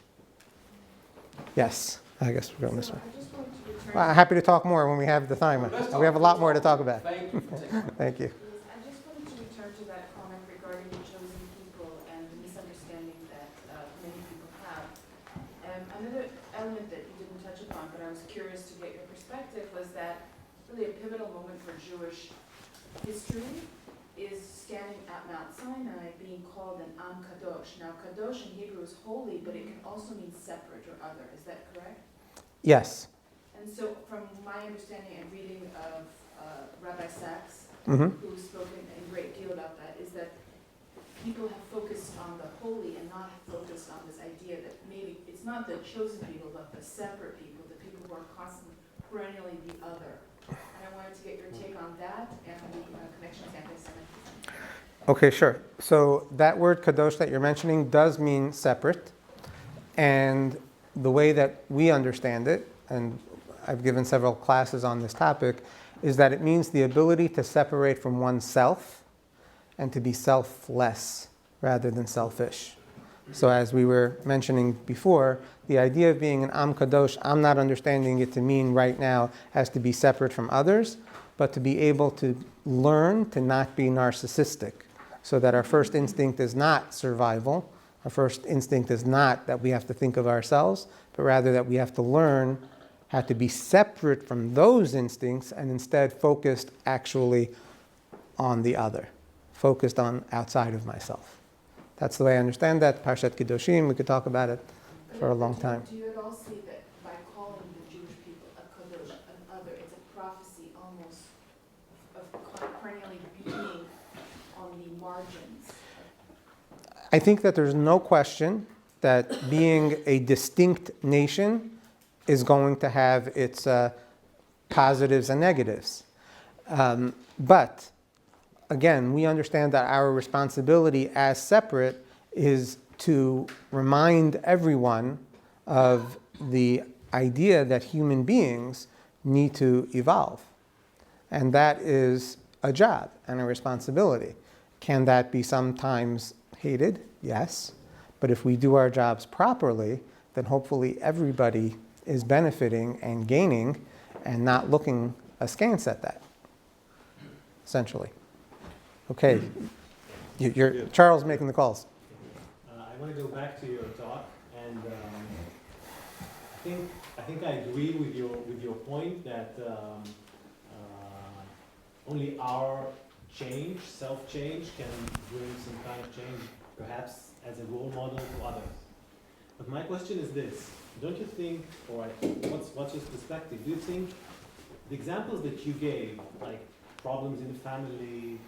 Yes, I guess we're going this way. I just wanted to return. Well, happy to talk more when we have the time. We have a lot more to talk about. Thank you for taking. Thank you. I just wanted to return to that comment regarding the chosen people and the misunderstanding that many people have. Another element that you didn't touch upon, but I was curious to get your perspective, was that really a pivotal moment for Jewish history is standing at Mount Sinai being called an Am Kadosh. Now, Kadosh in Hebrew is holy, but it can also mean separate or other. Is that correct? Yes. And so, from my understanding and reading of Rabbi Sachs, Mm-hmm. who's spoken a great deal about that, is that people have focused on the holy and not focused on this idea that maybe it's not the chosen people, but the separate people, the people who are constantly, perennially the other. And I wanted to get your take on that and the connection to anti-Semitism. Okay, sure. So that word kadosh that you're mentioning does mean separate. And the way that we understand it, and I've given several classes on this topic, is that it means the ability to separate from oneself and to be selfless rather than selfish. So as we were mentioning before, the idea of being an Am Kadosh, I'm not understanding it to mean right now as to be separate from others, but to be able to learn to not be narcissistic, so that our first instinct is not survival. Our first instinct is not that we have to think of ourselves, but rather that we have to learn how to be separate from those instincts and instead focused actually on the other, focused on outside of myself. That's the way I understand that. Parshat Kedoshim, we could talk about it for a long time. Do you at all see that by calling the Jewish people a kadosh, an other, it's a prophecy almost of perennially being on the margins? I think that there's no question that being a distinct nation is going to have its positives and negatives. But again, we understand that our responsibility as separate is to remind everyone of the idea that human beings need to evolve. And that is a job and a responsibility. Can that be sometimes hated? Yes. But if we do our jobs properly, then hopefully everybody is benefiting and gaining and not looking askance at that, essentially. Okay, you're Charles making the calls. I want to go back to your talk, and I think I agree with your point that only our change, self-change, can bring some kind of change, perhaps as a role model to others. But my question is this: don't you think, or what's your perspective? Do you think the examples that you gave, like problems in the family,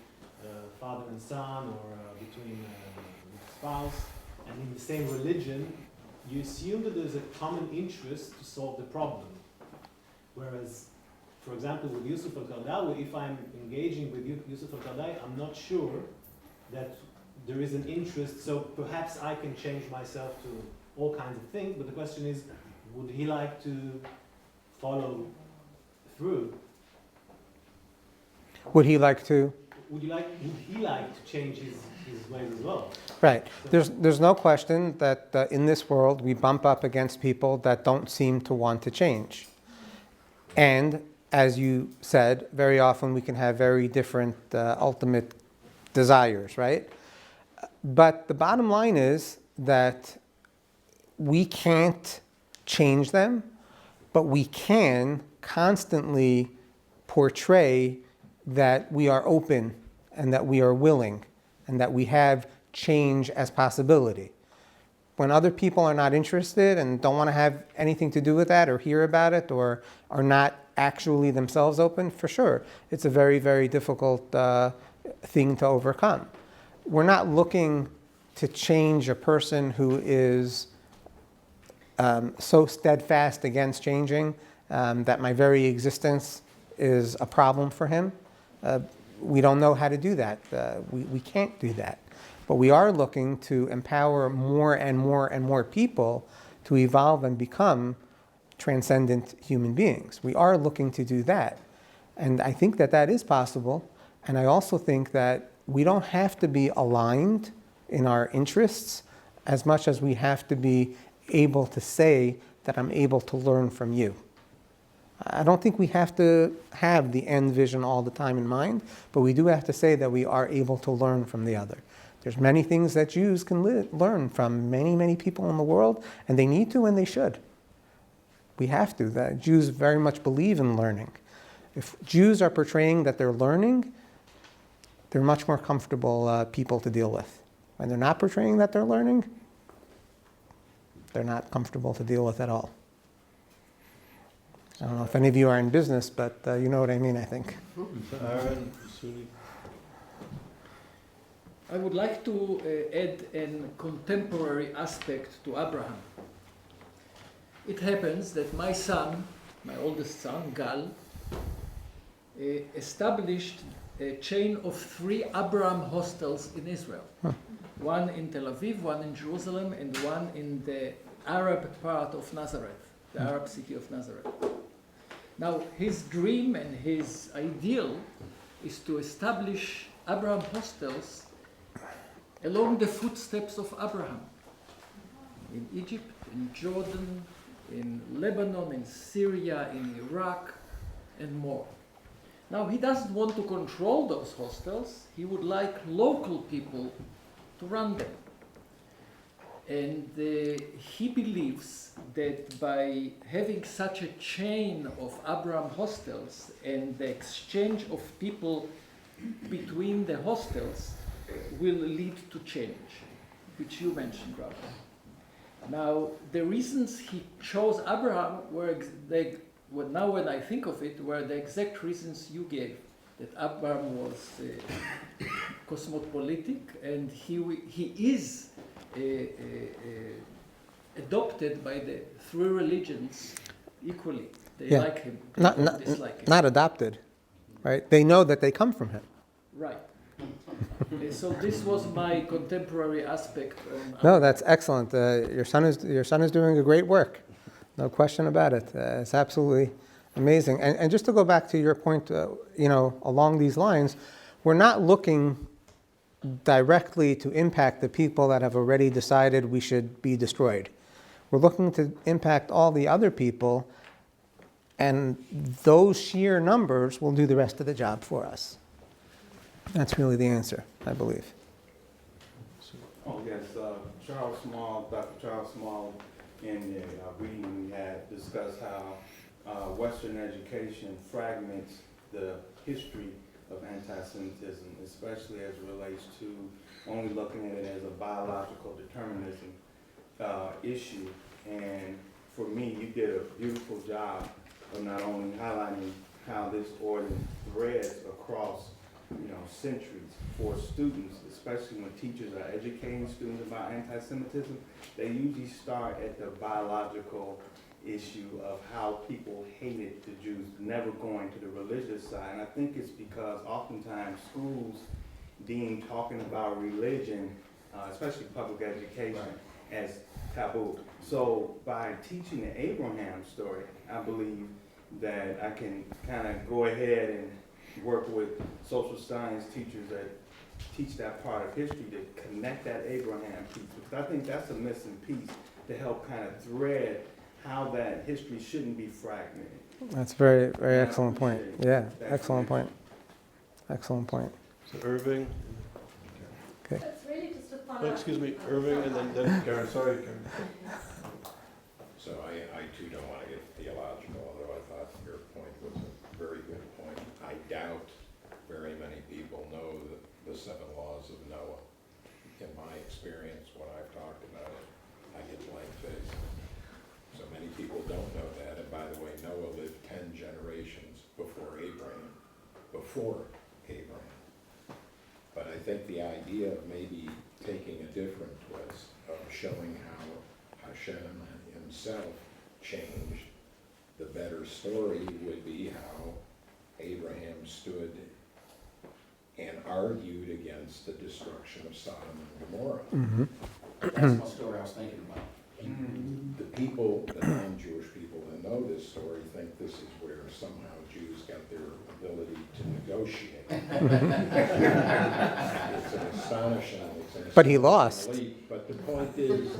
father and son, or between spouse, and in the same religion, you assume that there's a common interest to solve the problem. Whereas, for example, with Yusuf al-Qaradawi, if I'm engaging with Yusuf al-Qaradawi, I'm not sure that there is an interest, so perhaps I can change myself to all kinds of things, but the question is, would he like to follow through? Would he like to? Would he like to change his ways as well? Right. There's no question that in this world we bump up against people that don't seem to want to change. And as you said, very often we can have very different ultimate desires, right? But the bottom line is that we can't change them, but we can constantly portray that we are open and that we are willing and that we have change as possibility. When other people are not interested and don't want to have anything to do with that or hear about it or are not actually themselves open, for sure, it's a very, very difficult thing to overcome. We're not looking to change a person who is so steadfast against changing that my very existence is a problem for him. We don't know how to do that. We can't do that. But we are looking to empower more and more and more people to evolve and become transcendent human beings. We are looking to do that. And I think that that is possible. And I also think that we don't have to be aligned in our interests as much as we have to be able to say that I'm able to learn from you. I don't think we have to have the end vision all the time in mind, but we do have to say that we are able to learn from the other. There's many things that Jews can learn from many, many people in the world, and they need to and they should. We have to. That Jews very much believe in learning. If Jews are portraying that they're learning, they're much more comfortable people to deal with. When they're not portraying that they're learning, they're not comfortable to deal with at all. I don't know if any of you are in business, but you know what I mean, I think. Aaron, Suni. I would like to add a contemporary aspect to Abraham. It happens that my son, my oldest son, Gal, established a chain of 3 Abraham hostels in Israel. One in Tel Aviv, one in Jerusalem, and one in the Arab part of Nazareth, the Arab city of Nazareth. Now, his dream and his ideal is to establish Abraham hostels along the footsteps of Abraham. In Egypt, in Jordan, in Lebanon, in Syria, in Iraq, and more. Now, he doesn't want to control those hostels. He would like local people to run them. And he believes that by having such a chain of Abraham hostels and the exchange of people between the hostels will lead to change, which you mentioned, Rabbi. Now, the reasons he chose Abraham now when I think of it, were the exact reasons you gave, that Abraham was cosmopolitic, and he is adopted by the 3 religions equally. They like him, they don't dislike him. Not adopted, right? They know that they come from him. Right. So this was my contemporary aspect on No, that's excellent. Your son is doing a great work. No question about it. It's absolutely amazing. And just to go back to your point, along these lines, we're not looking directly to impact the people that have already decided we should be destroyed. We're looking to impact all the other people, and those sheer numbers will do the rest of the job for us. That's really the answer, I believe. Oh, yes, Charles Small, Dr. Charles Small, in the reading we had discussed how Western education fragments the history of anti-Semitism, especially as it relates to only looking at it as a biological determinism issue. And for me, you did a beautiful job of not only highlighting how this order threads across centuries for students, especially when teachers are educating students about anti-Semitism. They usually start at the biological issue of how people hated the Jews, never going to the religious side. And I think it's because oftentimes schools deem talking about religion, especially public education, as taboo. So by teaching the Abraham story, I believe that I can kind of go ahead and work with social science teachers that teach that part of history to connect that Abraham piece, because I think that's a missing piece to help kind of thread how that history shouldn't be fragmented. That's very, very excellent point. Yeah, excellent point. Excellent point. So Irving. Okay. That's really just a Oh, follow-up. excuse me, Irving, and then Karen. Sorry, Karen. So I too don't want to get theological, although I thought your point was a very good point. I doubt very many people know the 7 laws of Noah. In my experience, when I've talked about it, I get blank faced. So many people don't know that. And by the way, Noah lived 10 generations before Abraham. But I think the idea of maybe taking a different twist of showing how Hashem himself changed, the better story would be how Abraham stood and argued against the destruction of Sodom and Gomorrah. Mm-hmm. That's my story I was thinking about. The people, the non-Jewish people that know this story, think this is where somehow Jews got their ability to negotiate. It's an astonishing But he lost. elite. But the point is,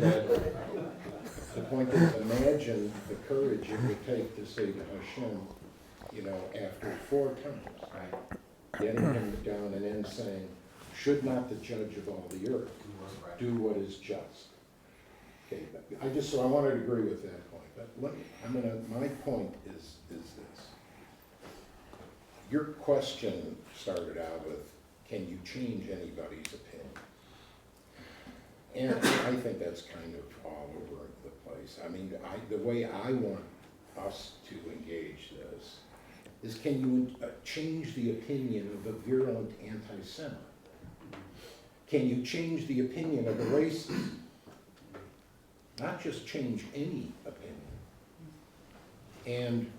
imagine the courage it would take to say to Hashem, after 4 times, getting him down and then saying, should not the judge of all the earth do what is just? Okay, I wanted to agree with that point, but my point is this. Your question started out with, can you change anybody's opinion? And I think that's kind of all over the place. I mean, the way I want us to engage this is, can you change the opinion of a virulent anti-Semite? Can you change the opinion of a racist? Not just change any opinion. And,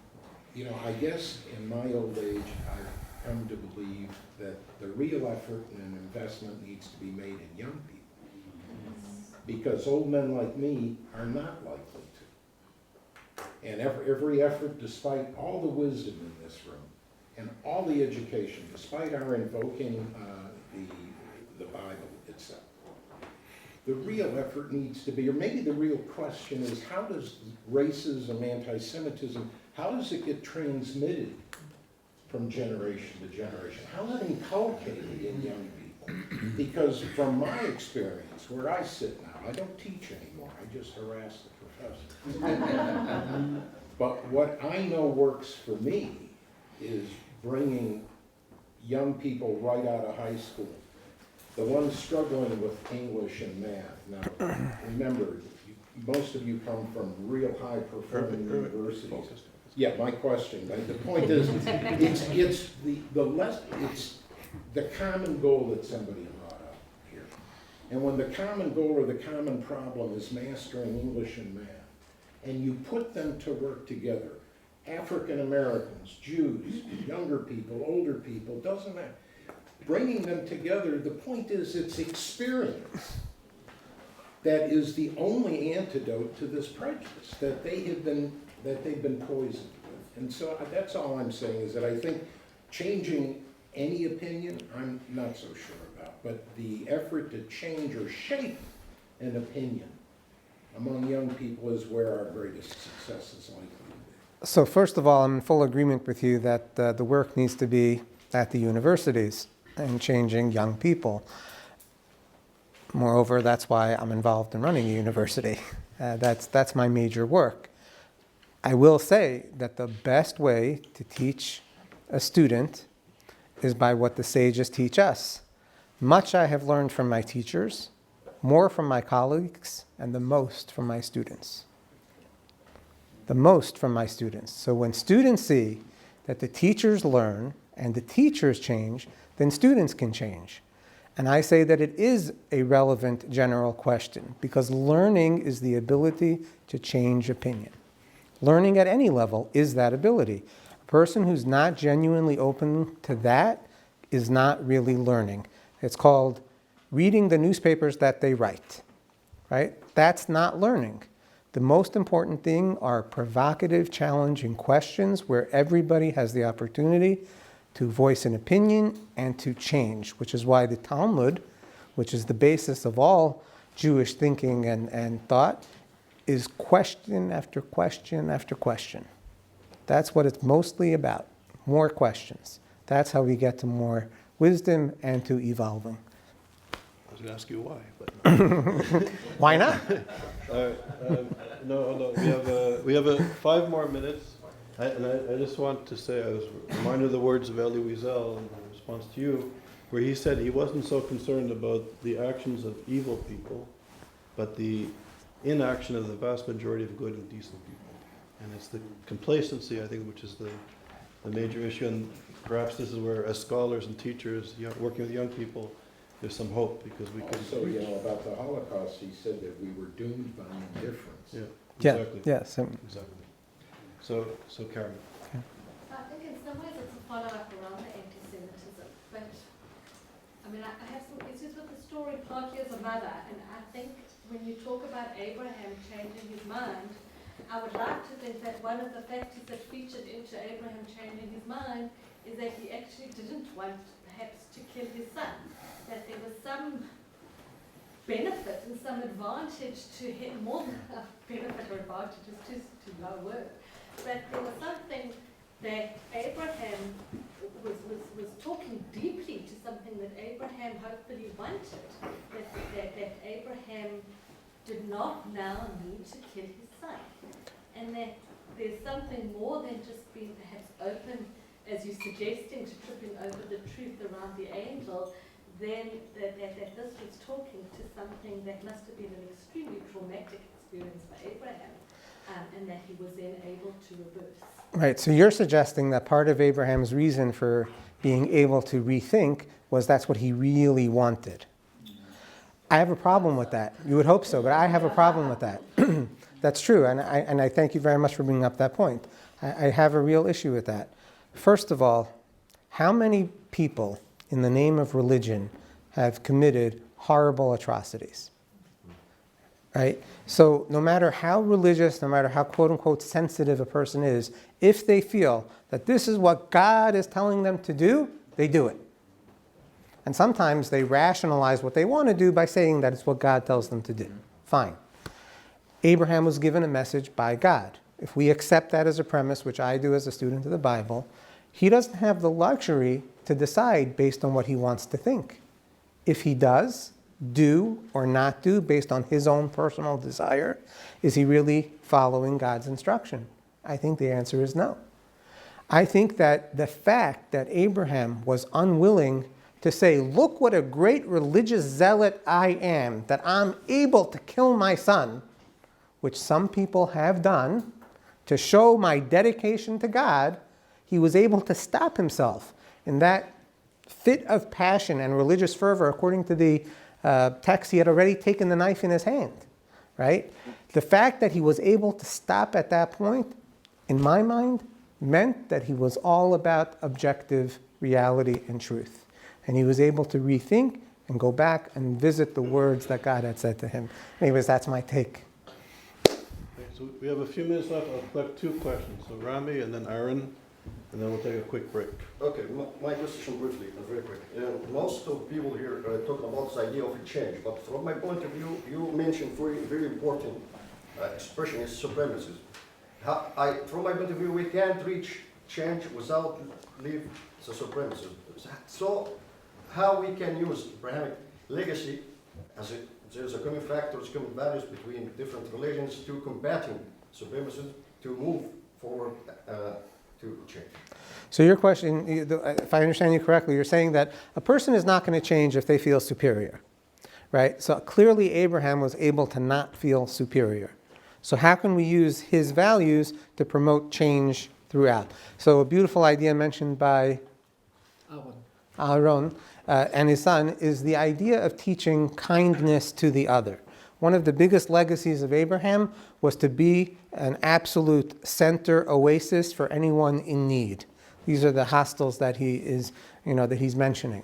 I guess in my old age, I've come to believe that the real effort and investment needs to be made in young people. Because old men like me are not likely to. And every effort, despite all the wisdom in this room, and all the education, despite our invoking the Bible itself, the real effort needs to be, or maybe the real question is, how does racism, anti-Semitism, how does it get transmitted from generation to generation? How is it inculcated in young people? Because from my experience, where I sit now, I don't teach anymore, I just harass the professor. But what I know works for me is bringing young people right out of high school, the ones struggling with English and math. Now, remember, most of you come from real high-performing universities. Yeah, my question, the point is, it's the common goal that somebody brought up here. And when the common goal or the common problem is mastering English and math, and you put them to work together, African Americans, Jews, younger people, older people, doesn't matter. Bringing them together, the point is, it's experience that is the only antidote to this prejudice that they've been poisoned with. And so that's all I'm saying, is that I think changing any opinion, I'm not so sure about, but the effort to change or shape an opinion among young people is where our greatest success is likely to be. So first of all, I'm in full agreement with you that the work needs to be at the universities and changing young people. Moreover, that's why I'm involved in running a university. That's my major work. I will say that the best way to teach a student is by what the sages teach us. Much I have learned from my teachers, more from my colleagues, and the most from my students. The most from my students. So when students see that the teachers learn and the teachers change, then students can change. And I say that it is a relevant general question, because learning is the ability to change opinion. Learning at any level is that ability. A person who's not genuinely open to that is not really learning. It's called reading the newspapers that they write, right? That's not learning. The most important thing are provocative, challenging questions where everybody has the opportunity to voice an opinion and to change, which is why the Talmud, which is the basis of all Jewish thinking and thought, is question after question after question. That's what it's mostly about, more questions. That's how we get to more wisdom and to evolving. I was going to ask you why, but Why not? no. We have 5 more minutes. I just want to say, I was reminded of the words of Elie Wiesel in response to you, where he said he wasn't so concerned about the actions of evil people, but the inaction of the vast majority of good and decent people. And it's the complacency, I think, which is the major issue. And perhaps this is where, as scholars and teachers, working with young people, there's some hope, because we can. Also, about the Holocaust, he said that we were doomed by indifference. Yeah, Yeah, exactly. yes. Exactly. So Karen. I think in some ways it's a follow-up around the anti-Semitism, but I mean, I have some issues with the story partly as a mother, and I think when you talk about Abraham changing his mind, I would like to think that one of the factors that featured into Abraham changing his mind is that he actually didn't want perhaps to kill his son, that there was some benefit and some advantage to him, more than a benefit or advantage is too low a word, but there was something that Abraham was talking deeply to, something that Abraham hopefully wanted, that Abraham did not now need to kill his son, and that there's something more than just being perhaps open, as you're suggesting, to tripping over the truth around the angel, then that this was talking to something that must have been an extremely traumatic experience for Abraham, and that he was then able to reverse. Right, so you're suggesting that part of Abraham's reason for being able to rethink was that's what he really wanted. I have a problem with that. You would hope so, but I have a problem with that. That's true, and I thank you very much for bringing up that point. I have a real issue with that. First of all, how many people in the name of religion have committed horrible atrocities? Right? So no matter how religious, no matter how quote-unquote sensitive a person is, if they feel that this is what God is telling them to do, they do it. And sometimes they rationalize what they want to do by saying that it's what God tells them to do. Fine. Abraham was given a message by God. If we accept that as a premise, which I do as a student of the Bible, he doesn't have the luxury to decide based on what he wants to think. If he does, do or not do based on his own personal desire, is he really following God's instruction? I think the answer is no. I think that the fact that Abraham was unwilling to say, look what a great religious zealot I am, that I'm able to kill my son, which some people have done, to show my dedication to God, he was able to stop himself in that fit of passion and religious fervor. According to the text, he had already taken the knife in his hand, right? The fact that he was able to stop at that point, in my mind, meant that he was all about objective reality and truth. And he was able to rethink and go back and visit the words that God had said to him. Anyways, that's my take. Okay, so we have a few minutes left. I'll collect two questions. So Rami and then Aaron, and then we'll take a quick break. Okay, my question briefly, very quick. Most of people here are talking about this idea of a change, but from my point of view, you mentioned very important expression is supremacism. From my point of view, we can't reach change without leave the supremacism. So, how we can use Abrahamic legacy as there's a common factors, common values between different religions to combating supremacism, to move forward to change. So your question, if I understand you correctly, you're saying that a person is not going to change if they feel superior, right? So clearly Abraham was able to not feel superior. So how can we use his values to promote change throughout? So a beautiful idea mentioned by Aaron and his son is the idea of teaching kindness to the other. One of the biggest legacies of Abraham was to be an absolute center oasis for anyone in need. These are the hostels that he is, that he's mentioning.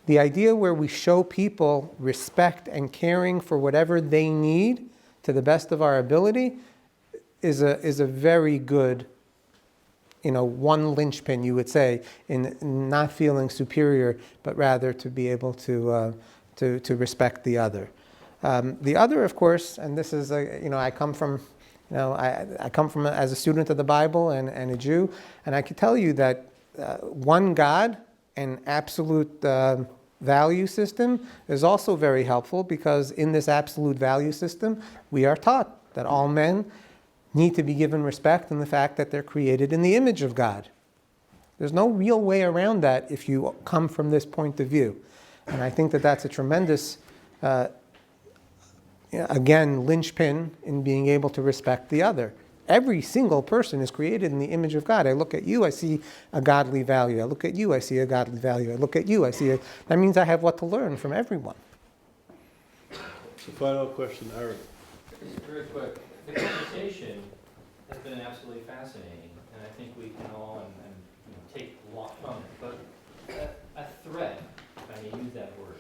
The idea where we show people respect and caring for whatever they need to the best of our ability is a very good, one linchpin, you would say, in not feeling superior, but rather to be able to respect the other. The other, of course, and this is, I come from as a student of the Bible and a Jew, and I can tell you that one God and absolute value system is also very helpful, because in this absolute value system, we are taught that all men need to be given respect in the fact that they're created in the image of God. There's no real way around that if you come from this point of view. And I think that that's a tremendous again, linchpin in being able to respect the other. Every single person is created in the image of God. I look at you, I see a godly value. I look at you, I see a godly value. I look at you, I see it. That means I have what to learn from everyone. So final question, Aaron. Very quick. The conversation has been absolutely fascinating, and I think we can all take a lot from it. But a thread, if I may use that word,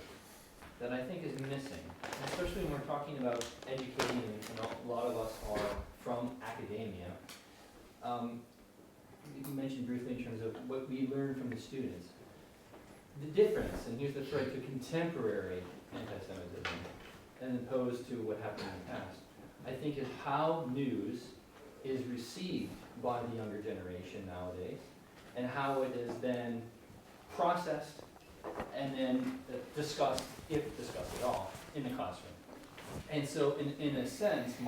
that I think is missing, especially when we're talking about educating, and a lot of us are from academia. You mentioned briefly in terms of what we learn from the students. The difference, and here's the thread to contemporary anti-Semitism, as opposed to what happened in the past, I think is how news is received by the younger generation nowadays, and how it is then processed and then discussed, if discussed at all, in the classroom. And so in a sense, it's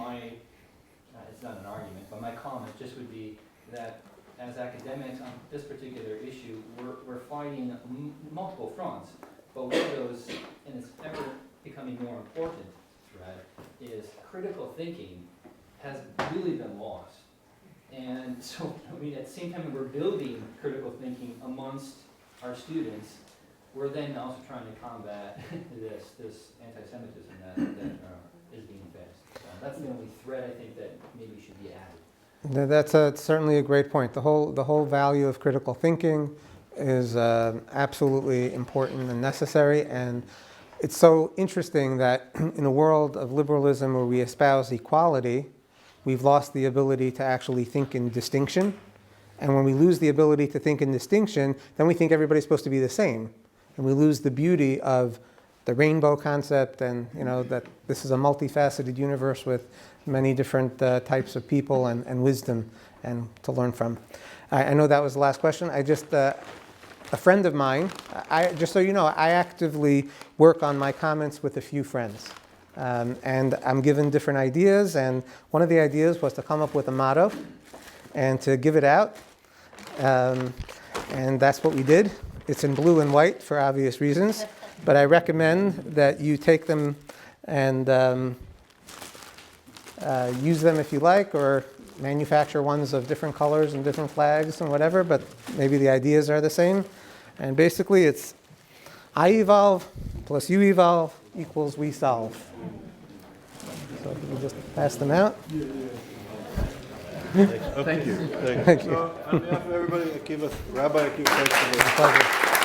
not an argument, but my comment just would be that as academics on this particular issue, we're fighting multiple fronts, but one of those, and it's ever becoming more important thread, is critical thinking has really been lost. And so, I mean, at the same time that we're building critical thinking amongst our students, we're then also trying to combat this anti-Semitism that is being faced. So that's the only thread I think that maybe should be added. That's certainly a great point. The whole value of critical thinking is absolutely important and necessary, and it's so interesting that in a world of liberalism where we espouse equality, we've lost the ability to actually think in distinction. And when we lose the ability to think in distinction, then we think everybody's supposed to be the same. And we lose the beauty of the rainbow concept, and that this is a multifaceted universe with many different types of people and wisdom and to learn from. I know that was the last question. A friend of mine, just so you know, I actively work on my comments with a few friends. And I'm given different ideas, and one of the ideas was to come up with a motto and to give it out. And that's what we did. It's in blue and white for obvious reasons, but I recommend that you take them and use them if you like, or manufacture ones of different colors and different flags and whatever, but maybe the ideas are the same. And basically it's I evolve plus you evolve equals we solve. So if you can just pass them out. Thank you. Thank you. So on behalf of everybody, Rabbi Akiva, thanks for this. Pleasure.